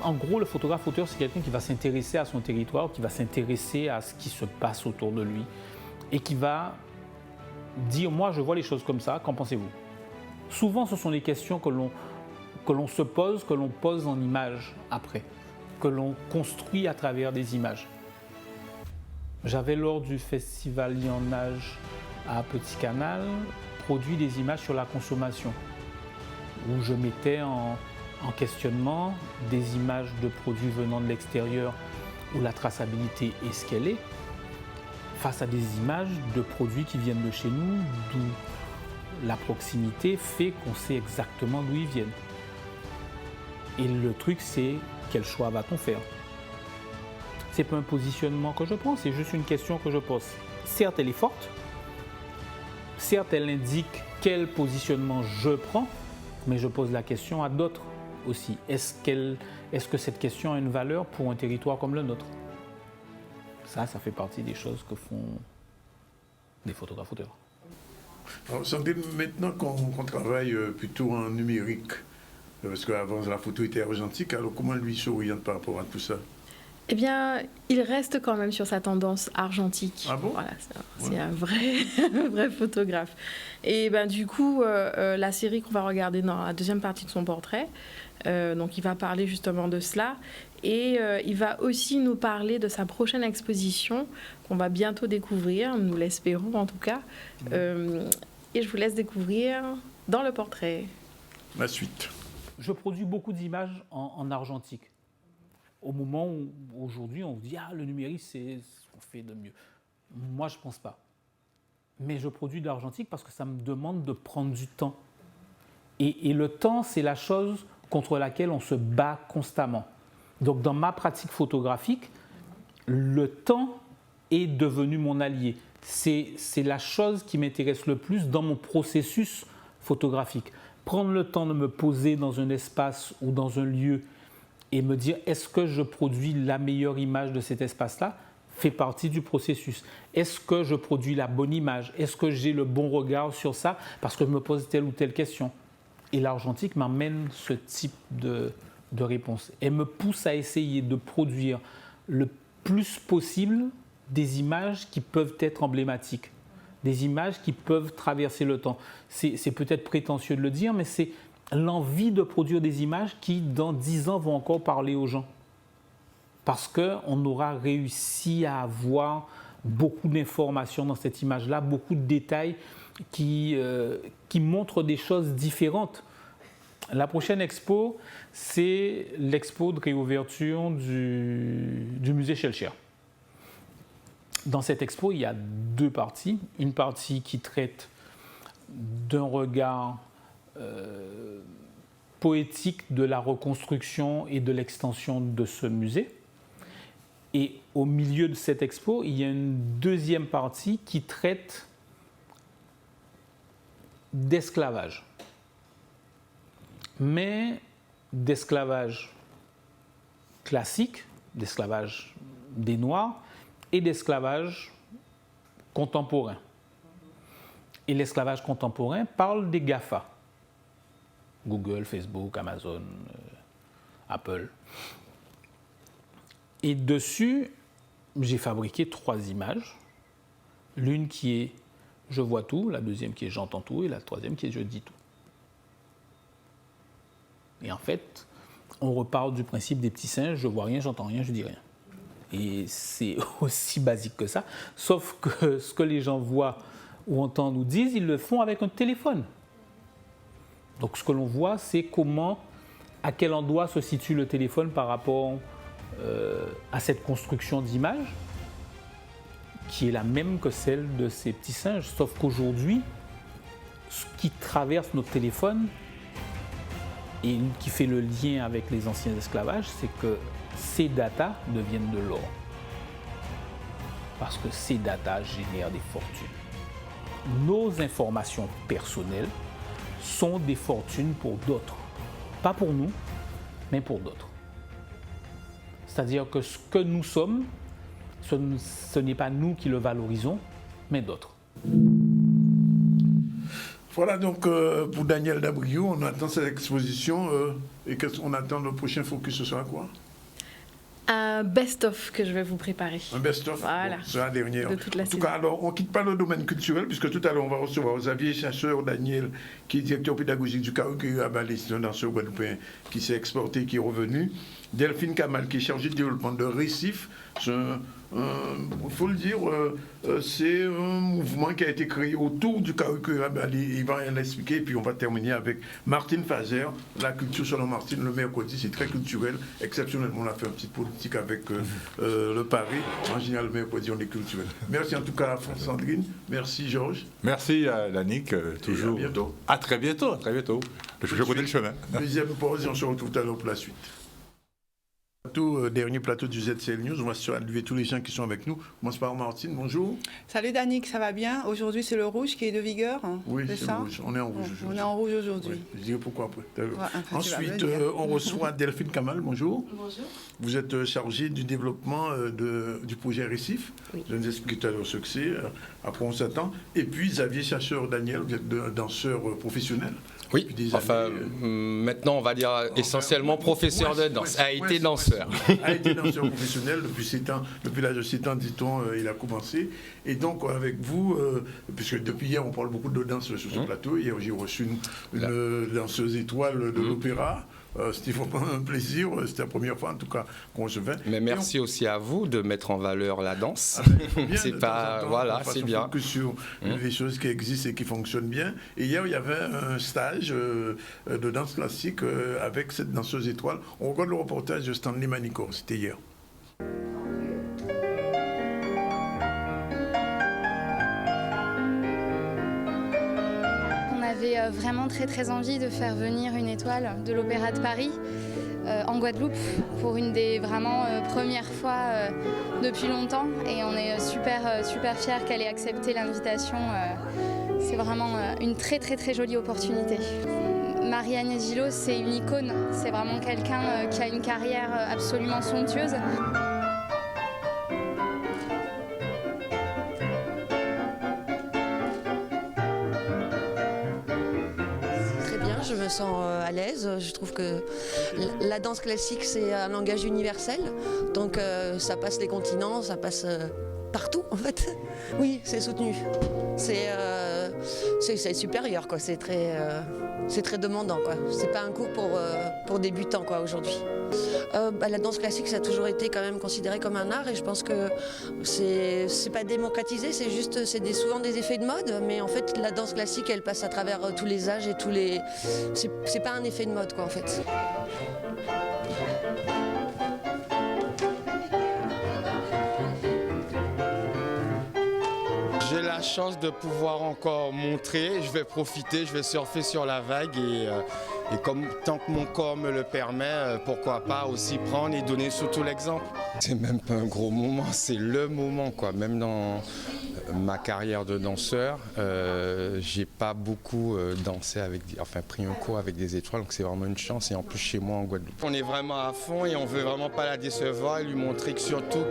En gros, le photographe-auteur, c'est quelqu'un qui va s'intéresser à son territoire, qui va s'intéresser à ce qui se passe autour de lui et qui va dire « moi, je vois les choses comme ça, qu'en pensez-vous » Souvent, ce sont des questions que l'on se pose, que l'on pose en images après, que l'on construit à travers des images. J'avais, lors du festival Lionnage à Petit Canal, produit des images sur la consommation, où je mettais en questionnement des images de produits venant de l'extérieur où la traçabilité est ce qu'elle est, face à des images de produits qui viennent de chez nous, d'où la proximité fait qu'on sait exactement d'où ils viennent. Et le truc, c'est quel choix va-t-on faire? C'est pas un positionnement que je prends, c'est juste une question que je pose. Certes, elle est forte, certes, elle indique quel positionnement je prends, mais je pose la question à d'autres aussi. Est-ce que cette question a une valeur pour un territoire comme le nôtre? Ça fait partie des choses que font des photographes-auteurs. Alors, Sandrine, maintenant qu'on travaille plutôt en numérique, parce qu'avant la photo était argentique, alors comment lui s'oriente par rapport à tout ça? Eh bien, il reste quand même sur sa tendance argentique. Ah bon? Voilà, c'est un vrai photographe. Et ben, du coup, la série qu'on va regarder dans la deuxième partie de son portrait, donc il va parler justement de cela. Et il va aussi nous parler de sa prochaine exposition qu'on va bientôt découvrir, nous l'espérons en tout cas. Et je vous laisse découvrir dans le portrait. La suite. Je produis beaucoup d'images en argentique. Au moment où, aujourd'hui, on se dit « Ah, le numérique, c'est ce qu'on fait de mieux ». Moi, je ne pense pas. Mais je produis de l'argentique parce que ça me demande de prendre du temps. Et le temps, c'est la chose contre laquelle on se bat constamment. Donc, dans ma pratique photographique, le temps est devenu mon allié. C'est la chose qui m'intéresse le plus dans mon processus photographique. Prendre le temps de me poser dans un espace ou dans un lieu et me dire est-ce que je produis la meilleure image de cet espace-là fait partie du processus. Est-ce que je produis la bonne image? Est-ce que j'ai le bon regard sur ça parce que je me pose telle ou telle question? Et l'argentique m'amène ce type de réponse. Elle me pousse à essayer de produire le plus possible des images qui peuvent être emblématiques, des images qui peuvent traverser le temps. C'est peut-être prétentieux de le dire, mais c'est l'envie de produire des images qui, dans 10 ans, vont encore parler aux gens. Parce qu'on aura réussi à avoir beaucoup d'informations dans cette image-là, beaucoup de détails qui montrent des choses différentes. La prochaine expo, c'est l'expo de réouverture du musée Schellcher. Dans cette expo, il y a 2 parties. Une partie qui traite d'un regard poétique de la reconstruction et de l'extension de ce musée. Et au milieu de cette expo, il y a une deuxième partie qui traite d'esclavage. Mais d'esclavage classique, d'esclavage des Noirs et d'esclavage contemporain. Et l'esclavage contemporain parle des GAFA. Google, Facebook, Amazon, Apple. Et dessus, j'ai fabriqué 3 images. L'une qui est « Je vois tout », la deuxième qui est « J'entends tout » et la troisième qui est « Je dis tout ». Et en fait, on repart du principe des petits singes, je vois rien, j'entends rien, je dis rien. Et c'est aussi basique que ça. Sauf que ce que les gens voient ou entendent ou disent, ils le font avec un téléphone. Donc ce que l'on voit, c'est à quel endroit se situe le téléphone par rapport à cette construction d'image, qui est la même que celle de ces petits singes. Sauf qu'aujourd'hui, ce qui traverse notre téléphone et qui fait le lien avec les anciens esclavages, c'est que ces datas deviennent de l'or. Parce que ces datas génèrent des fortunes. Nos informations personnelles sont des fortunes pour d'autres. Pas pour nous, mais pour d'autres. C'est-à-dire que ce que nous sommes, ce n'est pas nous qui le valorisons, mais d'autres. Voilà donc pour Daniel Dabriou, on attend cette exposition et on attend le prochain focus, ce sera quoi? Un best-of que je vais vous préparer. Un best-of, voilà. Bon, c'est la dernière. De toute la en tout saison. cas, alors, on ne quitte pas le domaine culturel, puisque tout à l'heure, on va recevoir Xavier Chasseur Daniel, qui est directeur pédagogique du Karuku Abalé, c'est un danseur guadeloupéen qui s'est exporté, qui est revenu. Delphine Kamal, qui est chargée de développement de Récif. Il faut le dire, c'est un mouvement qui a été créé autour du Karuku Abalé. Il va l'expliquer, et puis on va terminer avec Martine Fazer, la culture selon Martine, le mercredi, c'est très culturel. Exceptionnellement, on a fait un petit politique avec le Paris. En général, le mercredi, on est culturel. Merci en tout cas à Sandrine. Merci Georges. Merci Lannick, toujours. Et à bientôt. À très bientôt, à très bientôt. Je connais le chemin. Deuxième pause et on se retrouve tout à l'heure pour la suite. Dernier plateau du ZCL News, on va saluer tous les gens qui sont avec nous. On commence par Martine, bonjour. Salut Danick, ça va bien? Aujourd'hui c'est le rouge qui est de vigueur, Oui, c'est ça? rouge. On est en rouge aujourd'hui. On est en rouge aujourd'hui. Oui, je dirai pourquoi après. Ouais, ensuite, on reçoit Delphine Kamal, bonjour. Bonjour. Vous êtes chargée du développement du projet Récif. Oui. Je vous explique tout à l'heure ce que c'est. Après, on s'attend. Et puis, Xavier Chasseur Daniel, vous êtes un danseur professionnel. Oui, enfin, maintenant on va dire essentiellement professeur de danse, a été danseur. A été danseur professionnel depuis l'âge de 7 ans, dit-on, il a commencé. Et donc avec vous, puisque depuis hier on parle beaucoup de danse sur ce plateau, hier j'ai reçu une danseuse étoile de l'opéra. C'était vraiment un plaisir, c'était la première fois en tout cas qu'on se fait. Mais merci aussi à vous de mettre en valeur la danse. C'est pas, voilà, c'est bien. Que sur les choses qui existent et qui fonctionnent bien. Et hier il y avait un stage de danse classique avec cette danseuse étoile. On regarde le reportage de Stanley Manicor, c'était hier. On avait vraiment très envie de faire venir une étoile de l'Opéra de Paris en Guadeloupe pour une des vraiment premières fois depuis longtemps, et on est super fiers qu'elle ait accepté l'invitation. C'est vraiment une très jolie opportunité. Marie-Agnès Gillot, c'est une icône, c'est vraiment quelqu'un qui a une carrière absolument somptueuse. Je me sens à l'aise. Je trouve que la danse classique, c'est un langage universel. Donc ça passe les continents, ça passe partout en fait. Oui, c'est soutenu. C'est supérieur, quoi. C'est très demandant, quoi. C'est pas un cours pour débutants, quoi, aujourd'hui. La danse classique, ça a toujours été quand même considéré comme un art, et je pense que c'est pas démocratisé, c'est juste souvent des effets de mode, mais en fait la danse classique elle passe à travers tous les âges et c'est pas un effet de mode, quoi, en fait. J'ai la chance de pouvoir encore montrer, je vais profiter, je vais surfer sur la vague et comme tant que mon corps me le permet, pourquoi pas aussi prendre et donner surtout l'exemple. C'est même pas un gros moment, c'est le moment, quoi. Même dans ma carrière de danseur, j'ai pas beaucoup dansé pris un cours avec des étoiles, donc c'est vraiment une chance, et en plus chez moi en Guadeloupe. On est vraiment à fond et on veut vraiment pas la décevoir et lui montrer que surtout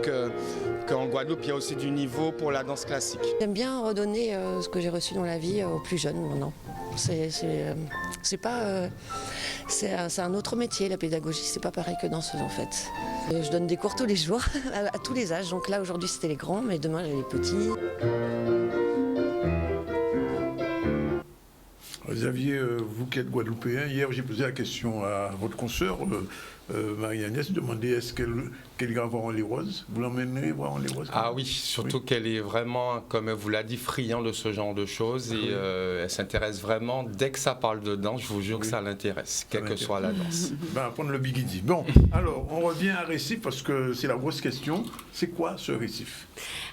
qu'en Guadeloupe il y a aussi du niveau pour la danse classique. J'aime bien redonner ce que j'ai reçu dans la vie aux plus jeunes maintenant. C'est un autre métier, la pédagogie, c'est pas pareil que danseuse en fait. Je donne des cours tous les jours, à tous les âges, donc là aujourd'hui c'était les grands, mais demain les petits. Xavier, vous qui êtes guadeloupéen, hier j'ai posé la question à votre consoeur, Marie-Agnès, demandé est-ce qu'elle ira voir les roses. Vous l'emmènerez voir les roses? Ah oui, surtout qu'elle est vraiment, comme elle vous l'a dit, friande de ce genre de choses et elle s'intéresse vraiment, dès que ça parle de danse, je vous jure que ça l'intéresse, quelle que soit la danse. Ben, apprendre le bigidi. Bon, alors on revient à Récif parce que c'est la grosse question. C'est quoi ce Récif?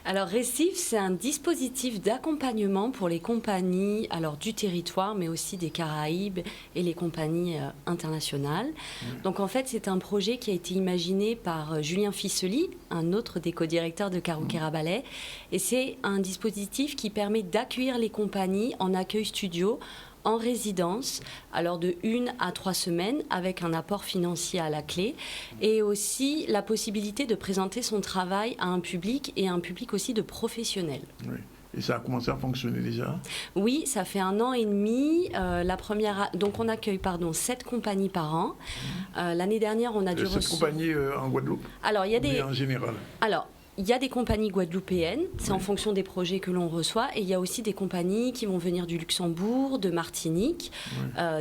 Alors Récif, c'est un dispositif d'accompagnement pour les compagnies du territoire, mais aussi des Caraïbes et les compagnies internationales. Donc en fait, c'est un projet qui a été imaginé par Julien Fisseli, un autre des co-directeurs de Karoukera Ballet. Et c'est un dispositif qui permet d'accueillir les compagnies en accueil studio, en résidence, alors de 1 à 3 semaines, avec un apport financier à la clé, et aussi la possibilité de présenter son travail à un public, et un public aussi de professionnels. Oui. Et ça a commencé à fonctionner déjà? Oui, ça fait 1 an et demi. Donc on accueille 7 compagnies par an. L'année dernière, on a dû recevoir... 7 compagnies en Guadeloupe? Alors, il y a des... en général? Alors, il y a des compagnies guadeloupéennes, c'est en fonction des projets que l'on reçoit, et il y a aussi des compagnies qui vont venir du Luxembourg, de Martinique,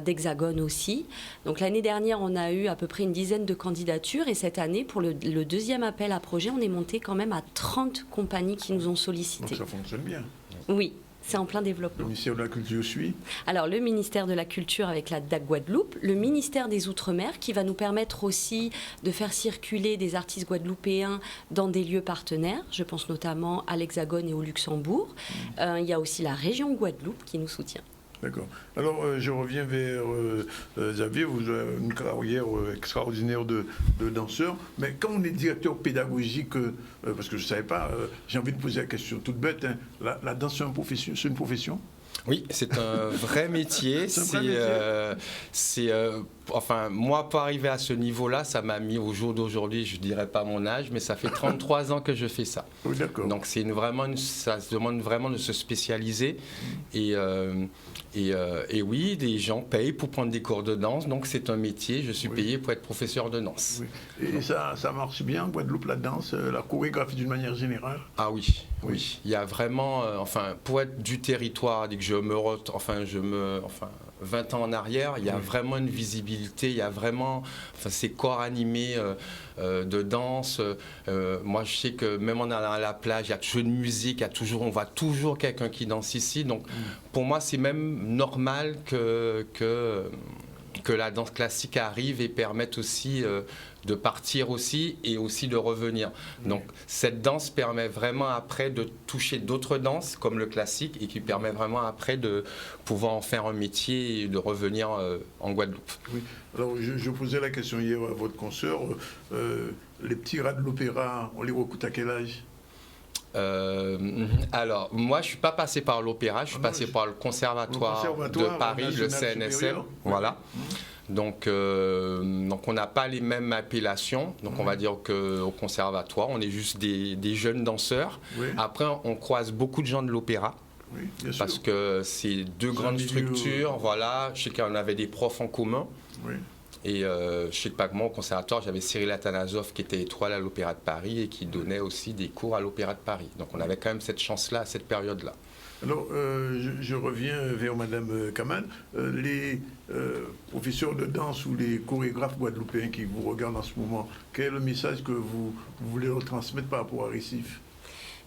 d'Hexagone aussi. Donc l'année dernière, on a eu à peu près une dizaine de candidatures, et cette année, pour le deuxième appel à projet, on est monté quand même à 30 compagnies qui nous ont sollicité. Donc ça fonctionne bien? Oui. C'est en plein développement. Le ministère de la Culture suit? Alors, le ministère de la Culture avec la DAC Guadeloupe, le ministère des Outre-mer qui va nous permettre aussi de faire circuler des artistes guadeloupéens dans des lieux partenaires. Je pense notamment à l'Hexagone et au Luxembourg. Il y a aussi la région Guadeloupe qui nous soutient. D'accord. Alors, je reviens vers Xavier. Vous avez une carrière extraordinaire de danseur. Mais quand on est directeur pédagogique, parce que je ne savais pas, j'ai envie de poser la question toute bête. Hein, la danse, c'est une profession? Oui, c'est un vrai métier. Enfin, moi, pour arriver à ce niveau-là, ça m'a mis au jour d'aujourd'hui, je ne dirais pas mon âge, mais ça fait 33 ans que je fais ça. Oui, d'accord. Donc, ça se demande vraiment de se spécialiser. Et oui, des gens payent pour prendre des cours de danse. Donc, c'est un métier. Je suis payé pour être professeur de danse. Oui. Et ça marche bien en Guadeloupe, la danse, la chorégraphie d'une manière générale? Ah oui. Il y a vraiment... pour être du territoire, dès que 20 ans en arrière, il y a vraiment une visibilité, il y a vraiment ces corps animés de danse. Moi, je sais que même en allant à la plage, il y a toujours une musique, on voit toujours quelqu'un qui danse ici. Donc, pour moi, c'est même normal que la danse classique arrive et permette aussi de partir aussi et aussi de revenir. Donc cette danse permet vraiment après de toucher d'autres danses comme le classique et qui permet vraiment après de pouvoir en faire un métier et de revenir en Guadeloupe. Oui. Alors je posais la question hier à votre consoeur, les petits rats de l'opéra, on les recrute à quel âge? Alors, moi, je ne suis pas passé par l'opéra, je suis passé par le conservatoire de Paris, le CNSM. Voilà. Donc on n'a pas les mêmes appellations. Donc, on va dire qu'au conservatoire, on est juste des jeunes danseurs. Oui. Après, on croise beaucoup de gens de l'opéra. Oui, parce que c'est deux grandes structures. Voilà. Je sais qu'on avait des profs en commun. Oui. Et je sais pas que moi, au conservatoire, j'avais Cyril Atanasoff qui était étoile à l'Opéra de Paris et qui donnait aussi des cours à l'Opéra de Paris. Donc on avait quand même cette chance-là à cette période-là. Alors, je reviens vers Madame Kamal. Les professeurs de danse ou les chorégraphes guadeloupéens qui vous regardent en ce moment, quel est le message que vous voulez leur transmettre par rapport à Récif?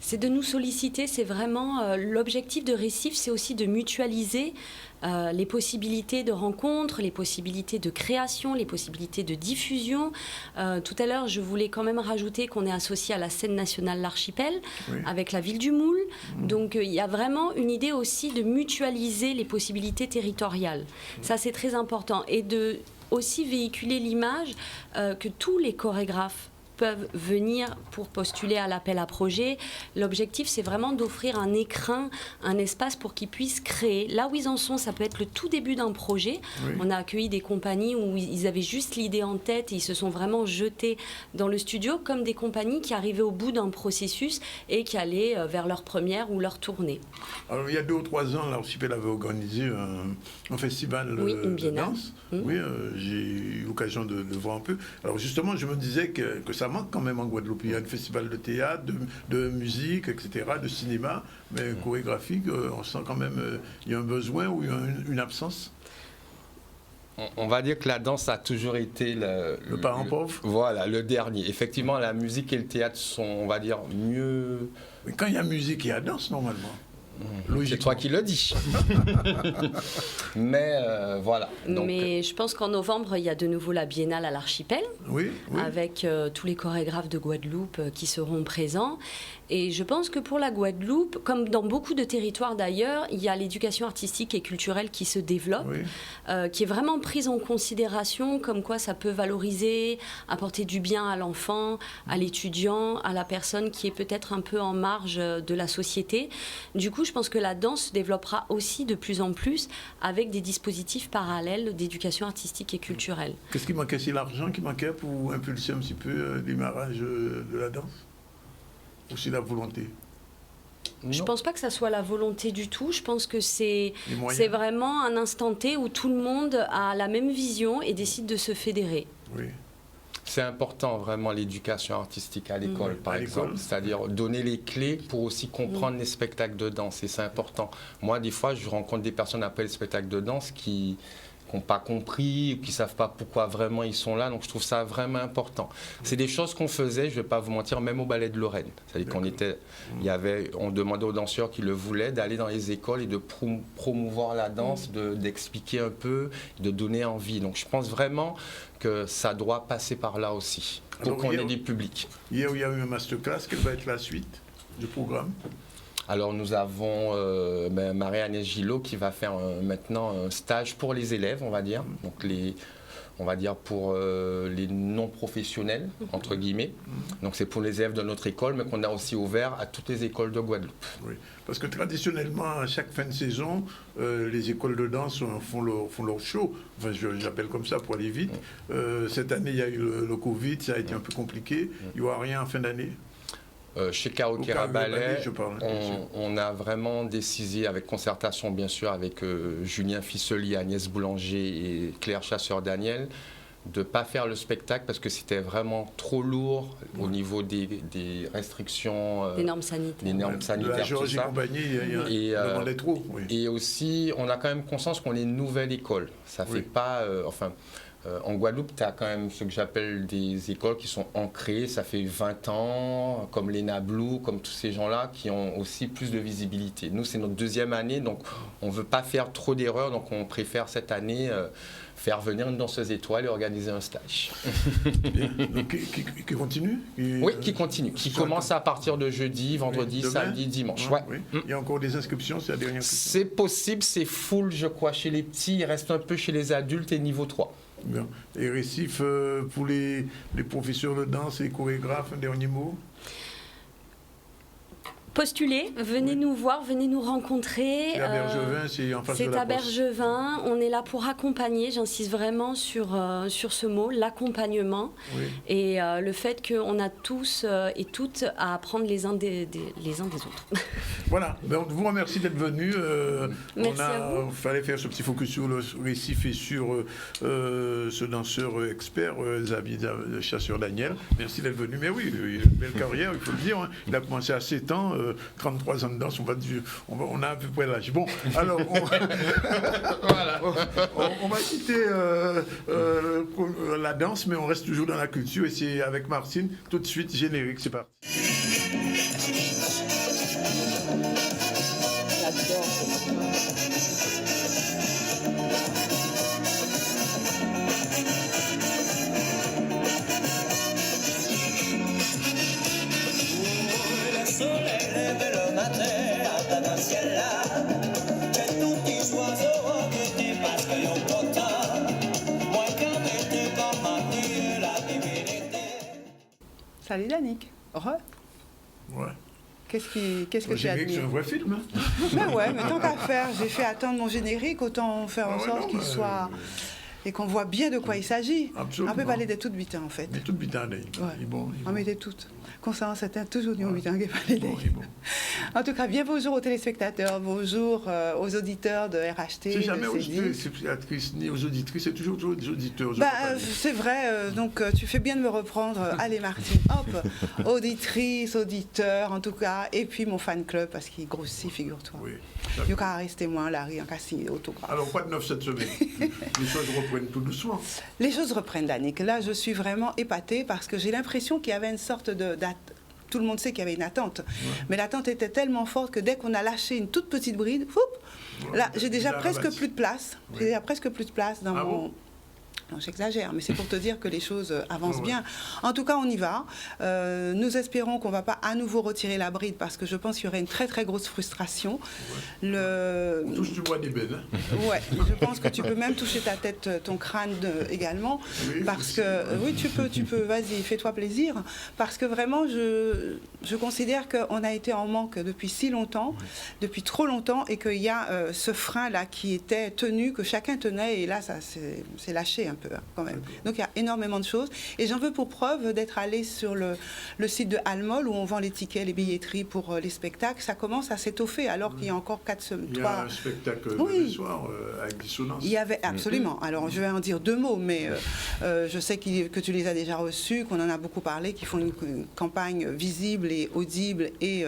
C'est de nous solliciter, c'est vraiment l'objectif de Récif, c'est aussi de mutualiser les possibilités de rencontres, les possibilités de création, les possibilités de diffusion. Tout à l'heure, je voulais quand même rajouter qu'on est associé à la scène nationale L'Archipel, avec la ville du Moule. Donc il y a vraiment une idée aussi de mutualiser les possibilités territoriales. Ça, c'est très important. Et de aussi véhiculer l'image que tous les chorégraphes peuvent venir pour postuler à l'appel à projet. L'objectif, c'est vraiment d'offrir un écrin, un espace pour qu'ils puissent créer. Là où ils en sont, ça peut être le tout début d'un projet. Oui. On a accueilli des compagnies où ils avaient juste l'idée en tête et ils se sont vraiment jetés dans le studio, comme des compagnies qui arrivaient au bout d'un processus et qui allaient vers leur première ou leur tournée. Alors, il y a 2 ou 3 ans, l'Archipel avait organisé un festival de danse. Oui, j'ai eu l'occasion de le voir un peu. Alors, justement, je me disais que ça manque quand même en Guadeloupe. Il y a un festival de théâtre, de musique, etc., de cinéma, mais chorégraphique, on sent quand même il y a un besoin ou il y a une absence. On va dire que la danse a toujours été le parent pauvre. Voilà, le dernier. Effectivement, la musique et le théâtre sont, on va dire, mieux... Mais quand il y a musique, il y a danse, normalement. C'est toi qui le dis. Mais voilà. Donc, mais je pense qu'en novembre, il y a de nouveau la Biennale à l'Archipel, oui. avec tous les chorégraphes de Guadeloupe qui seront présents. Et je pense que pour la Guadeloupe, comme dans beaucoup de territoires d'ailleurs, il y a l'éducation artistique et culturelle qui se développe, qui est vraiment prise en considération, comme quoi ça peut valoriser, apporter du bien à l'enfant, à l'étudiant, à la personne qui est peut-être un peu en marge de la société. Du coup, je pense que la danse se développera aussi de plus en plus avec des dispositifs parallèles d'éducation artistique et culturelle. Qu'est-ce qui manquait? C'est l'argent qui manquait pour impulser un petit peu le démarrage de la danse? Ou c'est la volonté? Je ne pense pas que ça soit la volonté du tout. Je pense que c'est vraiment un instant T où tout le monde a la même vision et décide de se fédérer. Oui. C'est important vraiment l'éducation artistique à l'école, par exemple. C'est-à-dire donner les clés pour aussi comprendre les spectacles de danse. Et c'est important. Moi, des fois, je rencontre des personnes après le spectacle de danse qui n'ont pas compris, qui ne savent pas pourquoi vraiment ils sont là. Donc je trouve ça vraiment important. C'est des choses qu'on faisait, je ne vais pas vous mentir, même au ballet de Lorraine. C'est-à-dire on demandait aux danseurs qui le voulaient d'aller dans les écoles et de promouvoir la danse, d'expliquer un peu, de donner envie. Donc je pense vraiment que ça doit passer par là aussi, pour qu'on ait des publics. Hier, il y a eu un masterclass. Quelle va être la suite du programme? Alors nous avons Marie-Agnès Gillot qui va faire maintenant un stage pour les élèves, on va dire. Donc pour les non-professionnels, entre guillemets. Donc c'est pour les élèves de notre école, mais qu'on a aussi ouvert à toutes les écoles de Guadeloupe. Oui, parce que traditionnellement, à chaque fin de saison, les écoles de danse font leur show. Enfin, j'appelle comme ça pour aller vite. Cette année, il y a eu le Covid, ça a été un peu compliqué. Il n'y aura rien en fin d'année? Chez Kaokera Ballet, on a vraiment décidé, avec concertation bien sûr, avec Julien Fisseli, Agnès Boulanger et Claire Chasseur-Daniel, de ne pas faire le spectacle parce que c'était vraiment trop lourd au niveau des restrictions, des normes sanitaires. Des normes sanitaires, tout ça. Et trop. Oui. Et aussi, on a quand même conscience qu'on est une nouvelle école. Ça fait pas... en Guadeloupe, tu as quand même ce que j'appelle des écoles qui sont ancrées, ça fait 20 ans, comme les Nablou, comme tous ces gens-là, qui ont aussi plus de visibilité. Nous, c'est notre deuxième année, donc on ne veut pas faire trop d'erreurs, donc on préfère cette année faire venir une danseuse étoile et organiser un stage. Donc, qui continue? Oui, qui continue. Qui commence à partir de jeudi, vendredi, samedi, dimanche. Oui. Il y a encore des inscriptions, c'est la dernière inscription? C'est possible, c'est full, je crois, chez les petits. Il reste un peu chez les adultes et niveau 3. Bien. Et Récif, pour les professeurs de danse et les chorégraphes, un dernier mot? Postulez, venez nous voir, venez nous rencontrer. C'est à Bergevin, c'est en face de la Poste. C'est à Bergevin, on est là pour accompagner, j'insiste vraiment sur ce mot, l'accompagnement. Oui. Et le fait qu'on a tous et toutes à apprendre les uns des autres. Voilà, ben, on vous remercie d'être venus. Merci à vous. Il fallait faire ce petit focus sur le Récif et sur ce danseur expert, Xavier Chasseur-Daniel. Merci d'être venu. Mais oui, il a une belle carrière, il faut le dire. Hein. Il a commencé à 7 ans. 33 ans de danse, on a à peu près l'âge. Bon, alors, on va quitter la danse, mais on reste toujours dans la culture, et c'est avec Martine, tout de suite, générique, c'est parti. Salut Danick. Ouais. Qu'est-ce que tu as admiré? C'est un vrai film. Hein. Mais ouais, mais tant qu'à faire, j'ai fait attendre mon générique, autant faire en sorte qu'il soit et qu'on voit bien de quoi il s'agit. Absolument. On peut parler de toutes bitin en fait. Mais toutes bitin, on mettait toutes. Concernant certains, toujours dit on bitin qui parler. En tout cas, bien bonjour aux téléspectateurs, bonjour aux auditeurs de RHT. C'est jamais aux téléspectatrices ni aux auditrices, c'est toujours aux auditeurs. C'est vrai, donc tu fais bien de me reprendre. Allez Martine, hop, auditrice, auditeur en tout cas, et puis mon fan club parce qu'il grossit, figure-toi. Oui. Il y a rester moins, Larry, en cas signé autographe. Alors, quoi de neuf cette semaine? Les choses reprennent tout doucement. Les choses reprennent, Danick. Là, je suis vraiment épatée parce que j'ai l'impression qu'il y avait une sorte de date. Tout le monde sait qu'il y avait une attente. Mais l'attente était tellement forte que dès qu'on a lâché une toute petite bride, là, j'ai déjà presque plus de place. J'ai déjà presque plus de place dans mon... Bon? Non, j'exagère, mais c'est pour te dire que les choses avancent bien. En tout cas, on y va. Nous espérons qu'on ne va pas à nouveau retirer la bride parce que je pense qu'il y aurait une très très grosse frustration. On touche du bois d'ébène. Ouais, je pense que tu peux même toucher ta tête, ton crâne également. Oui, parce que oui, tu peux, vas-y, fais-toi plaisir. Parce que vraiment, je considère qu'on a été en manque depuis si longtemps, depuis trop longtemps, et qu'il y a ce frein-là qui était tenu, que chacun tenait, et là, ça c'est lâché un peu quand même. Donc il y a énormément de choses et j'en veux pour preuve d'être allée sur le site de Almol où on vend les tickets, les billetteries pour les spectacles. Ça commence à s'étoffer alors qu'il y a encore 4 semaines. Il y a un spectacle le soir avec Dissonance. Il y avait absolument. Alors je vais en dire 2 mots, mais je sais que tu les as déjà reçus, qu'on en a beaucoup parlé, qu'ils font une campagne visible et audible et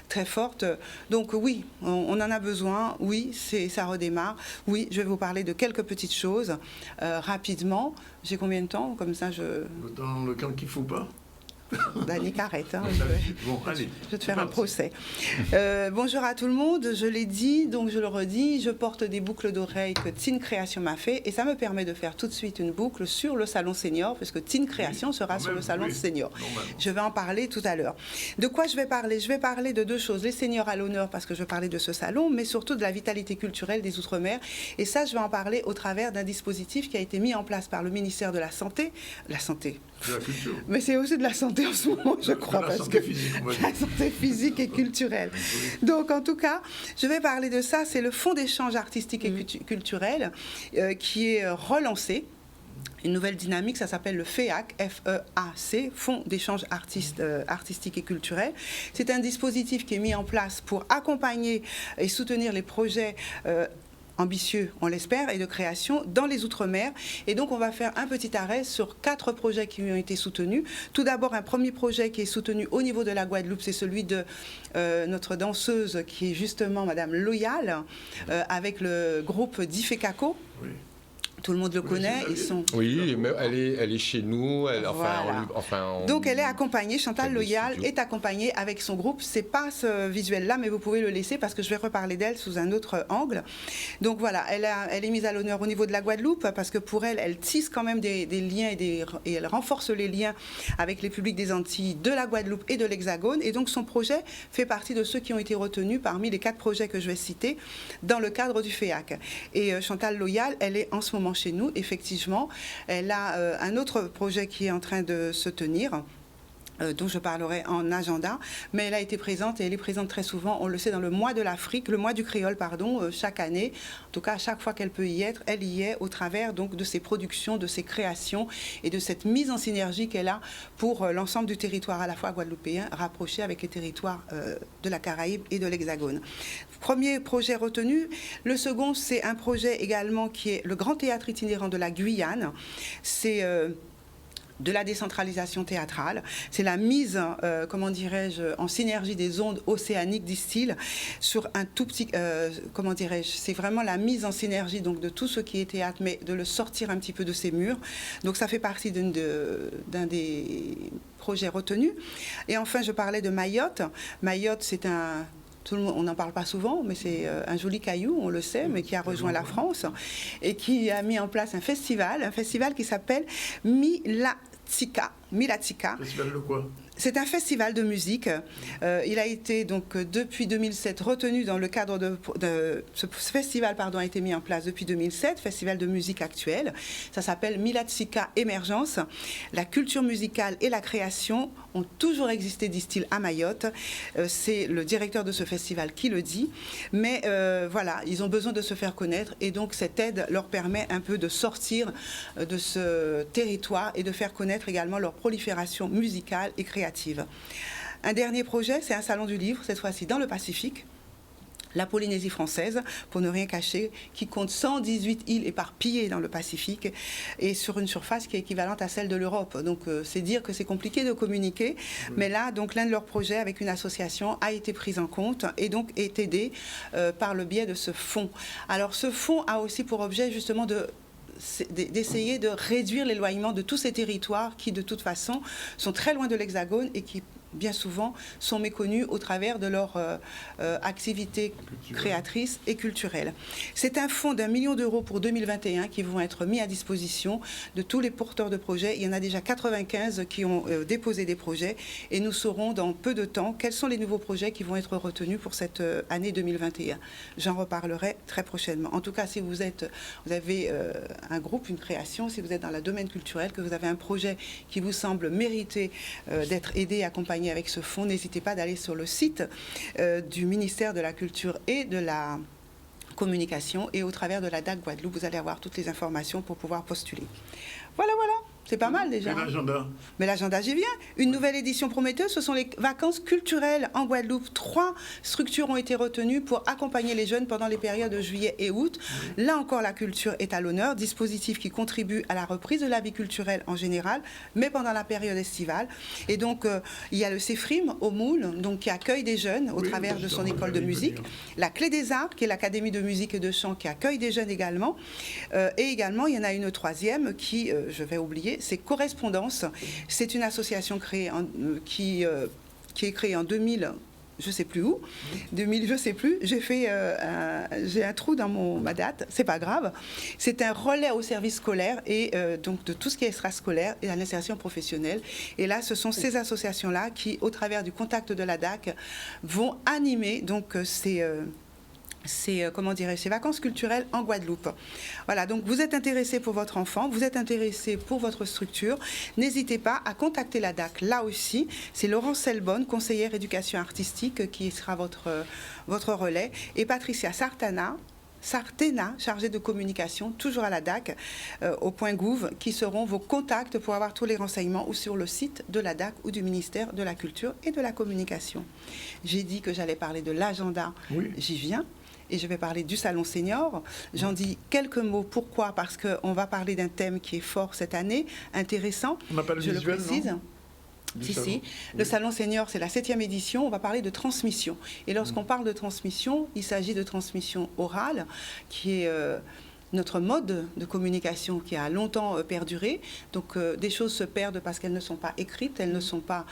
très forte. Donc oui, on en a besoin. Oui, ça redémarre. Oui, je vais vous parler de quelques petites choses rapidement. J'ai combien de temps? Comme ça, Dans le temps qu'il ne faut pas. Danick, arrête. Hein, allez. Je vais te faire un procès. Bonjour à tout le monde. Je l'ai dit, donc je le redis. Je porte des boucles d'oreilles que Teen Création m'a fait. Et ça me permet de faire tout de suite une boucle sur le salon senior, puisque Teen Création sera sur le salon senior. Je vais en parler tout à l'heure. De quoi je vais parler? Je vais parler de 2 choses. Les seniors à l'honneur, parce que je parlais de ce salon, mais surtout de la vitalité culturelle des Outre-mer. Et ça, je vais en parler au travers d'un dispositif qui a été mis en place par le ministère de la Santé. La santé. De la culture. Mais c'est aussi de la santé en ce moment, je crois, parce que la santé physique et culturelle. Donc, en tout cas, je vais parler de ça. C'est le Fonds d'échange artistique et culturel qui est relancé. Une nouvelle dynamique, ça s'appelle le FEAC, F-E-A-C, Fonds d'échange artistique et culturel. C'est un dispositif qui est mis en place pour accompagner et soutenir les projets ambitieux, on l'espère, et de création dans les Outre-mer. Et donc, on va faire un petit arrêt sur 4 projets qui ont été soutenus. Tout d'abord, un premier projet qui est soutenu au niveau de la Guadeloupe, c'est celui de notre danseuse qui est justement Madame Loyal, avec le groupe Difekako. Oui. Tout le monde le connaît. Oui, mais elle est chez nous. Donc elle est accompagnée, Chantal Loyal est accompagnée avec son groupe. C'est pas ce visuel-là, mais vous pouvez le laisser parce que je vais reparler d'elle sous un autre angle. Donc voilà, elle est mise à l'honneur au niveau de la Guadeloupe parce que pour elle tisse quand même des liens et elle renforce les liens avec les publics des Antilles, de la Guadeloupe et de l'Hexagone. Et donc son projet fait partie de ceux qui ont été retenus parmi les 4 projets que je vais citer dans le cadre du FEAC. Et Chantal Loyal, elle est en ce moment chez nous, effectivement. Elle a un autre projet qui est en train de se tenir, dont je parlerai en agenda, mais elle a été présente et elle est présente très souvent, on le sait, dans le mois de l'Afrique, le mois du créole, pardon, chaque année. En tout cas, à chaque fois qu'elle peut y être, elle y est au travers donc de ses productions, de ses créations et de cette mise en synergie qu'elle a pour l'ensemble du territoire à la fois guadeloupéen, rapproché avec les territoires de la Caraïbe et de l'Hexagone. Premier projet retenu. Le second, c'est un projet également qui est le Grand Théâtre itinérant de la Guyane. C'est de la décentralisation théâtrale. C'est la mise, comment dirais-je, en synergie des ondes océaniques, disent-ils, sur un tout petit, comment dirais-je, c'est vraiment la mise en synergie donc, de tout ce qui est théâtre, mais de le sortir un petit peu de ses murs. Donc ça fait partie d'un des projets retenus. Et enfin, je parlais de Mayotte. Mayotte, c'est un... on n'en parle pas souvent, mais c'est un joli caillou, on le sait, mais qui a rejoint la France et qui a mis en place un festival qui s'appelle Milatika. Milatika. Festival de quoi? C'est un festival de musique. Il a été donc depuis 2007 retenu dans le cadre de ce festival, a été mis en place depuis 2007, festival de musique actuel. Ça s'appelle Milatika Émergence. La culture musicale et la création ont toujours existé, disent-ils, à Mayotte. C'est le directeur de ce festival qui le dit. Mais voilà, ils ont besoin de se faire connaître et donc cette aide leur permet un peu de sortir de ce territoire et de faire connaître également leur prolifération musicale et créative. Un dernier projet, c'est un salon du livre, cette fois-ci dans le Pacifique, la Polynésie française, pour ne rien cacher, qui compte 118 îles éparpillées dans le Pacifique et sur une surface qui est équivalente à celle de l'Europe. Donc c'est dire que c'est compliqué de communiquer, mais là, donc l'un de leurs projets avec une association a été pris en compte et donc est aidé par le biais de ce fonds. Alors ce fonds a aussi pour objet justement d'essayer de réduire l'éloignement de tous ces territoires qui, de toute façon, sont très loin de l'Hexagone et qui, bien souvent, sont méconnus au travers de leur activité créatrice et culturelle. C'est un fonds d'1 million d'euros pour 2021 qui vont être mis à disposition de tous les porteurs de projets. Il y en a déjà 95 qui ont déposé des projets et nous saurons dans peu de temps quels sont les nouveaux projets qui vont être retenus pour cette année 2021. J'en reparlerai très prochainement. En tout cas, si vous avez un groupe, une création, si vous êtes dans le domaine culturel, que vous avez un projet qui vous semble mériter d'être aidé, accompagné avec ce fonds, n'hésitez pas d'aller sur le site du ministère de la Culture et de la Communication et au travers de la DAC Guadeloupe, vous allez avoir toutes les informations pour pouvoir postuler. Voilà. C'est pas mal déjà. Et l'agenda? Mais l'agenda, j'y viens. Une nouvelle édition prometteuse, ce sont les vacances culturelles en Guadeloupe. 3 structures ont été retenues pour accompagner les jeunes pendant les périodes de juillet et août. Là encore, la culture est à l'honneur. Dispositif qui contribue à la reprise de la vie culturelle en général, mais pendant la période estivale. Et donc, il y a le CEFRIM au Moule, donc, qui accueille des jeunes au travers de son école de musique. La Clé des Arts, qui est l'Académie de musique et de chant, qui accueille des jeunes également. Et également, il y en a une troisième qui, je vais oublier, c'est Correspondance. C'est une association qui est créée en 2000, je ne sais plus où, 2000, je ne sais plus. J'ai un trou dans ma date, c'est pas grave. C'est un relais au service scolaire et donc de tout ce qui est extrascolaire et à l'insertion professionnelle. Et là, ce sont ces associations-là qui, au travers du contact de la DAC, vont animer donc ces vacances culturelles en Guadeloupe. Voilà, donc vous êtes intéressé pour votre enfant, vous êtes intéressé pour votre structure, n'hésitez pas à contacter la DAC. Là aussi, c'est Laurence Selbonne, conseillère éducation artistique, qui sera votre relais, et Patricia Sartena, chargée de communication, toujours à la DAC, au point Gouv, qui seront vos contacts pour avoir tous les renseignements ou sur le site de la DAC ou du ministère de la Culture et de la Communication. J'ai dit que j'allais parler de l'agenda, j'y viens. Et je vais parler du Salon Senior. J'en dis quelques mots. Pourquoi? Parce qu'on va parler d'un thème qui est fort cette année, intéressant. On n'a pas le visuel, le précise. Non? Si. Le Salon Senior, c'est la 7e édition. On va parler de transmission. Et lorsqu'on parle de transmission, il s'agit de transmission orale, qui est notre mode de communication qui a longtemps perduré. Donc des choses se perdent parce qu'elles ne sont pas écrites, elles ne sont pas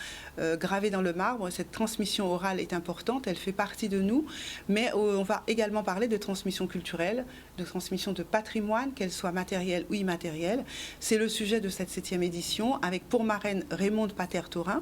gravées dans le marbre. Cette transmission orale est importante, elle fait partie de nous. Mais on va également parler de transmission culturelle, de transmission de patrimoine, qu'elle soit matérielle ou immatérielle. C'est le sujet de cette 7e édition, avec pour marraine Raymonde Pater-Taurin,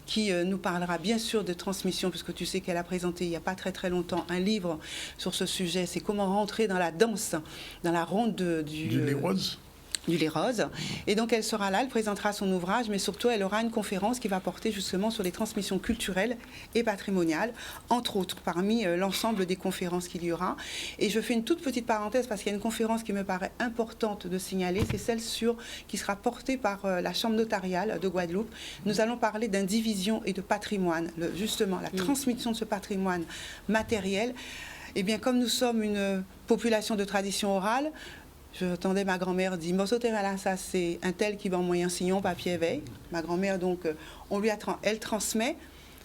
qui nous parlera bien sûr de transmission, puisque tu sais qu'elle a présenté il n'y a pas très longtemps un livre sur ce sujet. C'est comment rentrer dans la danse, dans la ronde du lait rose. Du lait rose. Et donc elle sera là, elle présentera son ouvrage, mais surtout elle aura une conférence qui va porter justement sur les transmissions culturelles et patrimoniales, entre autres, parmi l'ensemble des conférences qu'il y aura. Et je fais une toute petite parenthèse parce qu'il y a une conférence qui me paraît importante de signaler, c'est celle qui sera portée par la Chambre notariale de Guadeloupe. Nous allons parler d'indivision et de patrimoine, justement la transmission de ce patrimoine matériel. Eh bien, comme nous sommes une population de tradition orale, j'entendais ma grand-mère dire « Mossoterala, ça c'est un tel qui va en moyen sillon, papier veille ». Ma grand-mère, donc, elle transmet,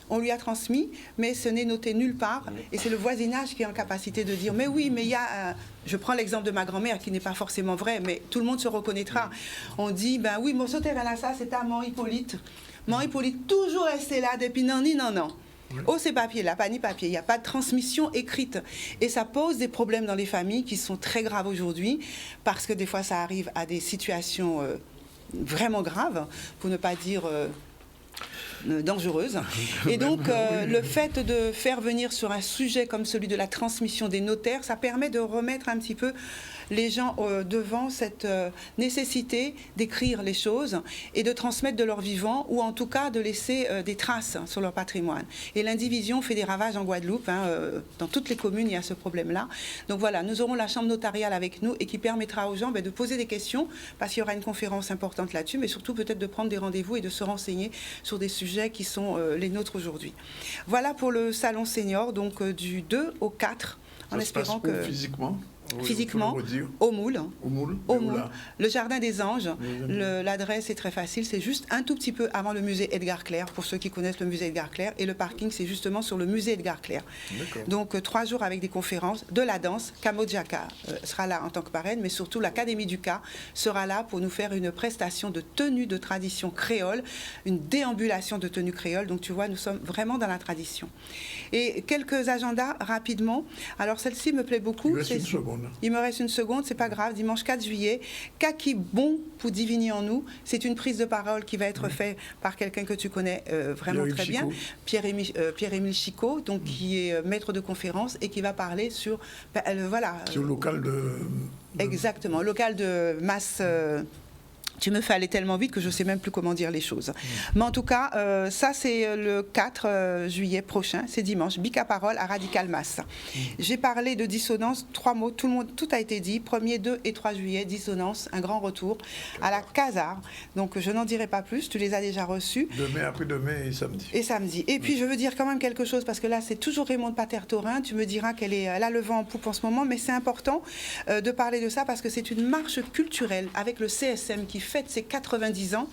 on lui a transmis, mais ce n'est noté nulle part. Et c'est le voisinage qui est en capacité de dire « Mais oui, mais il y a… » Je prends l'exemple de ma grand-mère, qui n'est pas forcément vrai, mais tout le monde se reconnaîtra. On dit « Ben oui, Mossoterala, ça c'est à Mont Hippolyte. Mont Hippolyte toujours resté là depuis non. Oh, ces papiers, là, pas ni papier, il n'y a pas de transmission écrite. Et ça pose des problèmes dans les familles qui sont très graves aujourd'hui, parce que des fois, ça arrive à des situations vraiment grave, pour ne pas dire dangereuse. Et donc, le fait de faire venir sur un sujet comme celui de la transmission des notaires, ça permet de remettre un petit peu les gens devant cette nécessité d'écrire les choses et de transmettre de leur vivant, ou en tout cas de laisser des traces sur leur patrimoine. Et l'indivision fait des ravages en Guadeloupe. Dans toutes les communes, il y a ce problème-là. Donc voilà, nous aurons la chambre notariale avec nous et qui permettra aux gens de poser des questions, parce qu'il y aura une conférence importante là-dessus, mais surtout peut-être de prendre des rendez-vous et de se renseigner sur des sujets qui sont les nôtres aujourd'hui. Voilà pour le salon senior, donc du 2 au 4, en espérant que... Physiquement, au Moule. Le Jardin des Anges. L'adresse est très facile, c'est juste un tout petit peu avant le musée Edgar Clair, pour ceux qui connaissent le musée Edgar Clair, et le parking, c'est justement sur le musée Edgar Clair. Donc 3 jours avec des conférences, de la danse. Kamo Djaka sera là en tant que parraine, mais surtout l'Académie du Cas sera là pour nous faire une prestation de tenue de tradition créole, une déambulation de tenue créole. Donc tu vois, nous sommes vraiment dans la tradition. Et quelques agendas rapidement. Alors celle-ci me plaît beaucoup. Il me reste une seconde, c'est pas grave. Dimanche 4 juillet, Kaki Bon pour diviner en nous. C'est une prise de parole qui va être faite par quelqu'un que tu connais vraiment très bien, Pierre-Émile Chicot, donc qui est maître de conférence et qui va parler sur sur le local de... Exactement, local de masse... Tu me fais aller tellement vite que je ne sais même plus comment dire les choses. Mais en tout cas, ça c'est le 4 juillet prochain, c'est dimanche, Bica Parole à Radical Mass. J'ai parlé de dissonance, 3 mots, tout a été dit. 1er, 2 et 3 juillet, dissonance, un grand retour à la Casar. Donc je n'en dirai pas plus, tu les as déjà reçus. Demain, après-demain et samedi. Et puis je veux dire quand même quelque chose, parce que là c'est toujours Raymond Pater-Thorin, tu me diras qu'elle a le vent en poupe en ce moment, mais c'est important de parler de ça, parce que c'est une marche culturelle avec le CSM qui fête ses 90 ans.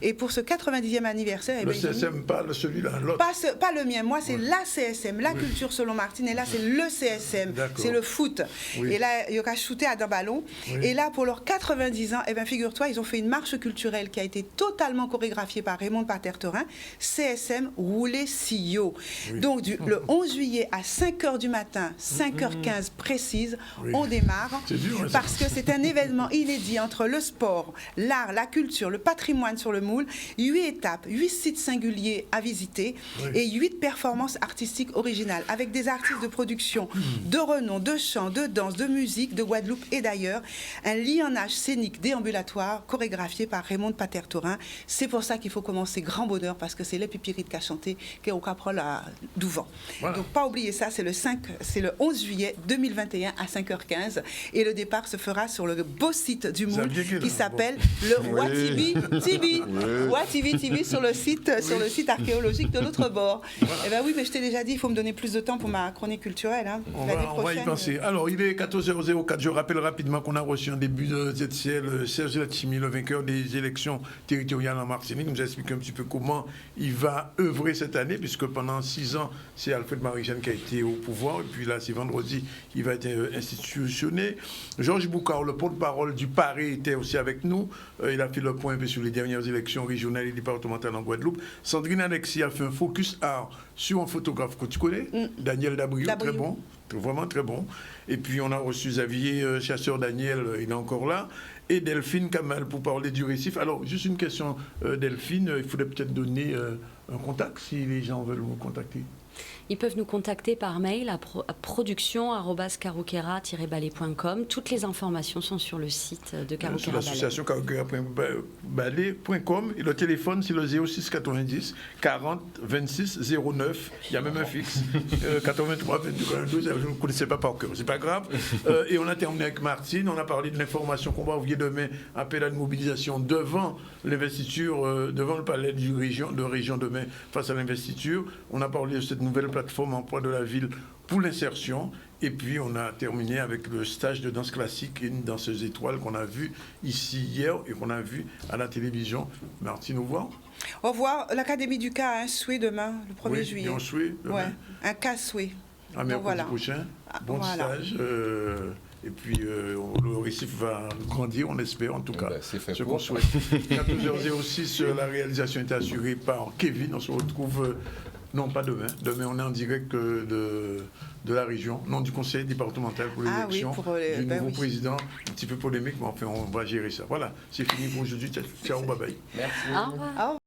Et pour ce 90e anniversaire... Le CSM, pas celui-là, l'autre. Pas le mien. Moi, c'est la CSM, la culture selon Martine. Et là, c'est le CSM. C'est le foot. Et là, il y aura shooté à d'un ballon. Et là, pour leurs 90 ans, figure-toi, ils ont fait une marche culturelle qui a été totalement chorégraphiée par Raymond Pater-Thorin. CSM roulé CEO. Donc, le 11 juillet à 5h du matin, 5h15 précise, on démarre. Parce que c'est un événement inédit entre le sport, l'art, la culture, le patrimoine sur le Moule, 8 étapes, 8 sites singuliers à visiter et 8 performances artistiques originales avec des artistes de production, de renom, de chant, de danse, de musique, de Guadeloupe et d'ailleurs. Un lionnage scénique déambulatoire chorégraphié par Raymond Pater-Thorin. C'est pour ça qu'il faut commencer grand bonheur parce que c'est les pipirites qui a chanté, qui ont caprol à Douvent. Donc pas oublier ça, c'est le 11 juillet 2021 à 5h15 et le départ se fera sur le beau site du Moule qui s'appelle le Watibi TV sur le site archéologique de l'autre bord. Eh bien oui, mais je t'ai déjà dit, il faut me donner plus de temps pour ma chronique culturelle. On va y penser. Alors, il est 14h04. Je rappelle rapidement qu'on a reçu en début de cette série Serge Letchimy, le vainqueur des élections territoriales en Martinique. Il nous a expliqué un petit peu comment il va œuvrer cette année, puisque pendant 6 ans, c'est Alfred Marie-Jeanne qui a été au pouvoir. Et puis là, c'est vendredi, il va être institutionné. Georges Boucard, le porte-parole du Paré, était aussi avec nous. Il a fait le point un peu sur les dernières élections régionales et départementales en Guadeloupe. Sandrine Alexis a fait un focus art sur un photographe que tu connais, Daniel Dabriou, très bon, vraiment très bon. Et puis on a reçu Xavier Chasseur-Daniel, il est encore là, et Delphine Kamal pour parler du récif. Alors, juste une question, Delphine, il faudrait peut-être donner un contact si les gens veulent vous contacter. Ils peuvent nous contacter par mail à production@caroquera-ballet.com. Toutes les informations sont sur le site de Caroquera Sur l'association caroquera.ballet.com. Et le téléphone, c'est le 06 90 40 26 09. Il y a même un fixe. 83 22 42. Je ne connaissais pas par cœur. C'est pas grave. Et on a terminé avec Martine. On a parlé de l'information qu'on va envoyer demain. Appel à une mobilisation devant l'investiture, devant le palais de région demain face à l'investiture. On a parlé de cette nouvelle plateforme emploi de la ville pour l'insertion. Et puis, on a terminé avec le stage de danse classique et une danseuse étoile qu'on a vu ici hier et qu'on a vu à la télévision. Martine, au revoir. Au revoir. L'Académie du Cas a un souhait demain, le 1er juillet. Un souhait demain. Ouais, un cas souhait. À mercredi prochain. Bon stage. Et puis, le récif va grandir, on espère, en tout cas. C'est fait ce qu'on souhaite. 14h06, la réalisation est assurée par Kevin. On se retrouve Non, pas demain. Demain, on est en direct de la région, non, du conseil départemental pour l'élection du nouveau président. Un petit peu polémique, mais enfin, on va gérer ça. Voilà, c'est fini pour aujourd'hui. Ciao, bye bye. Merci. Au revoir.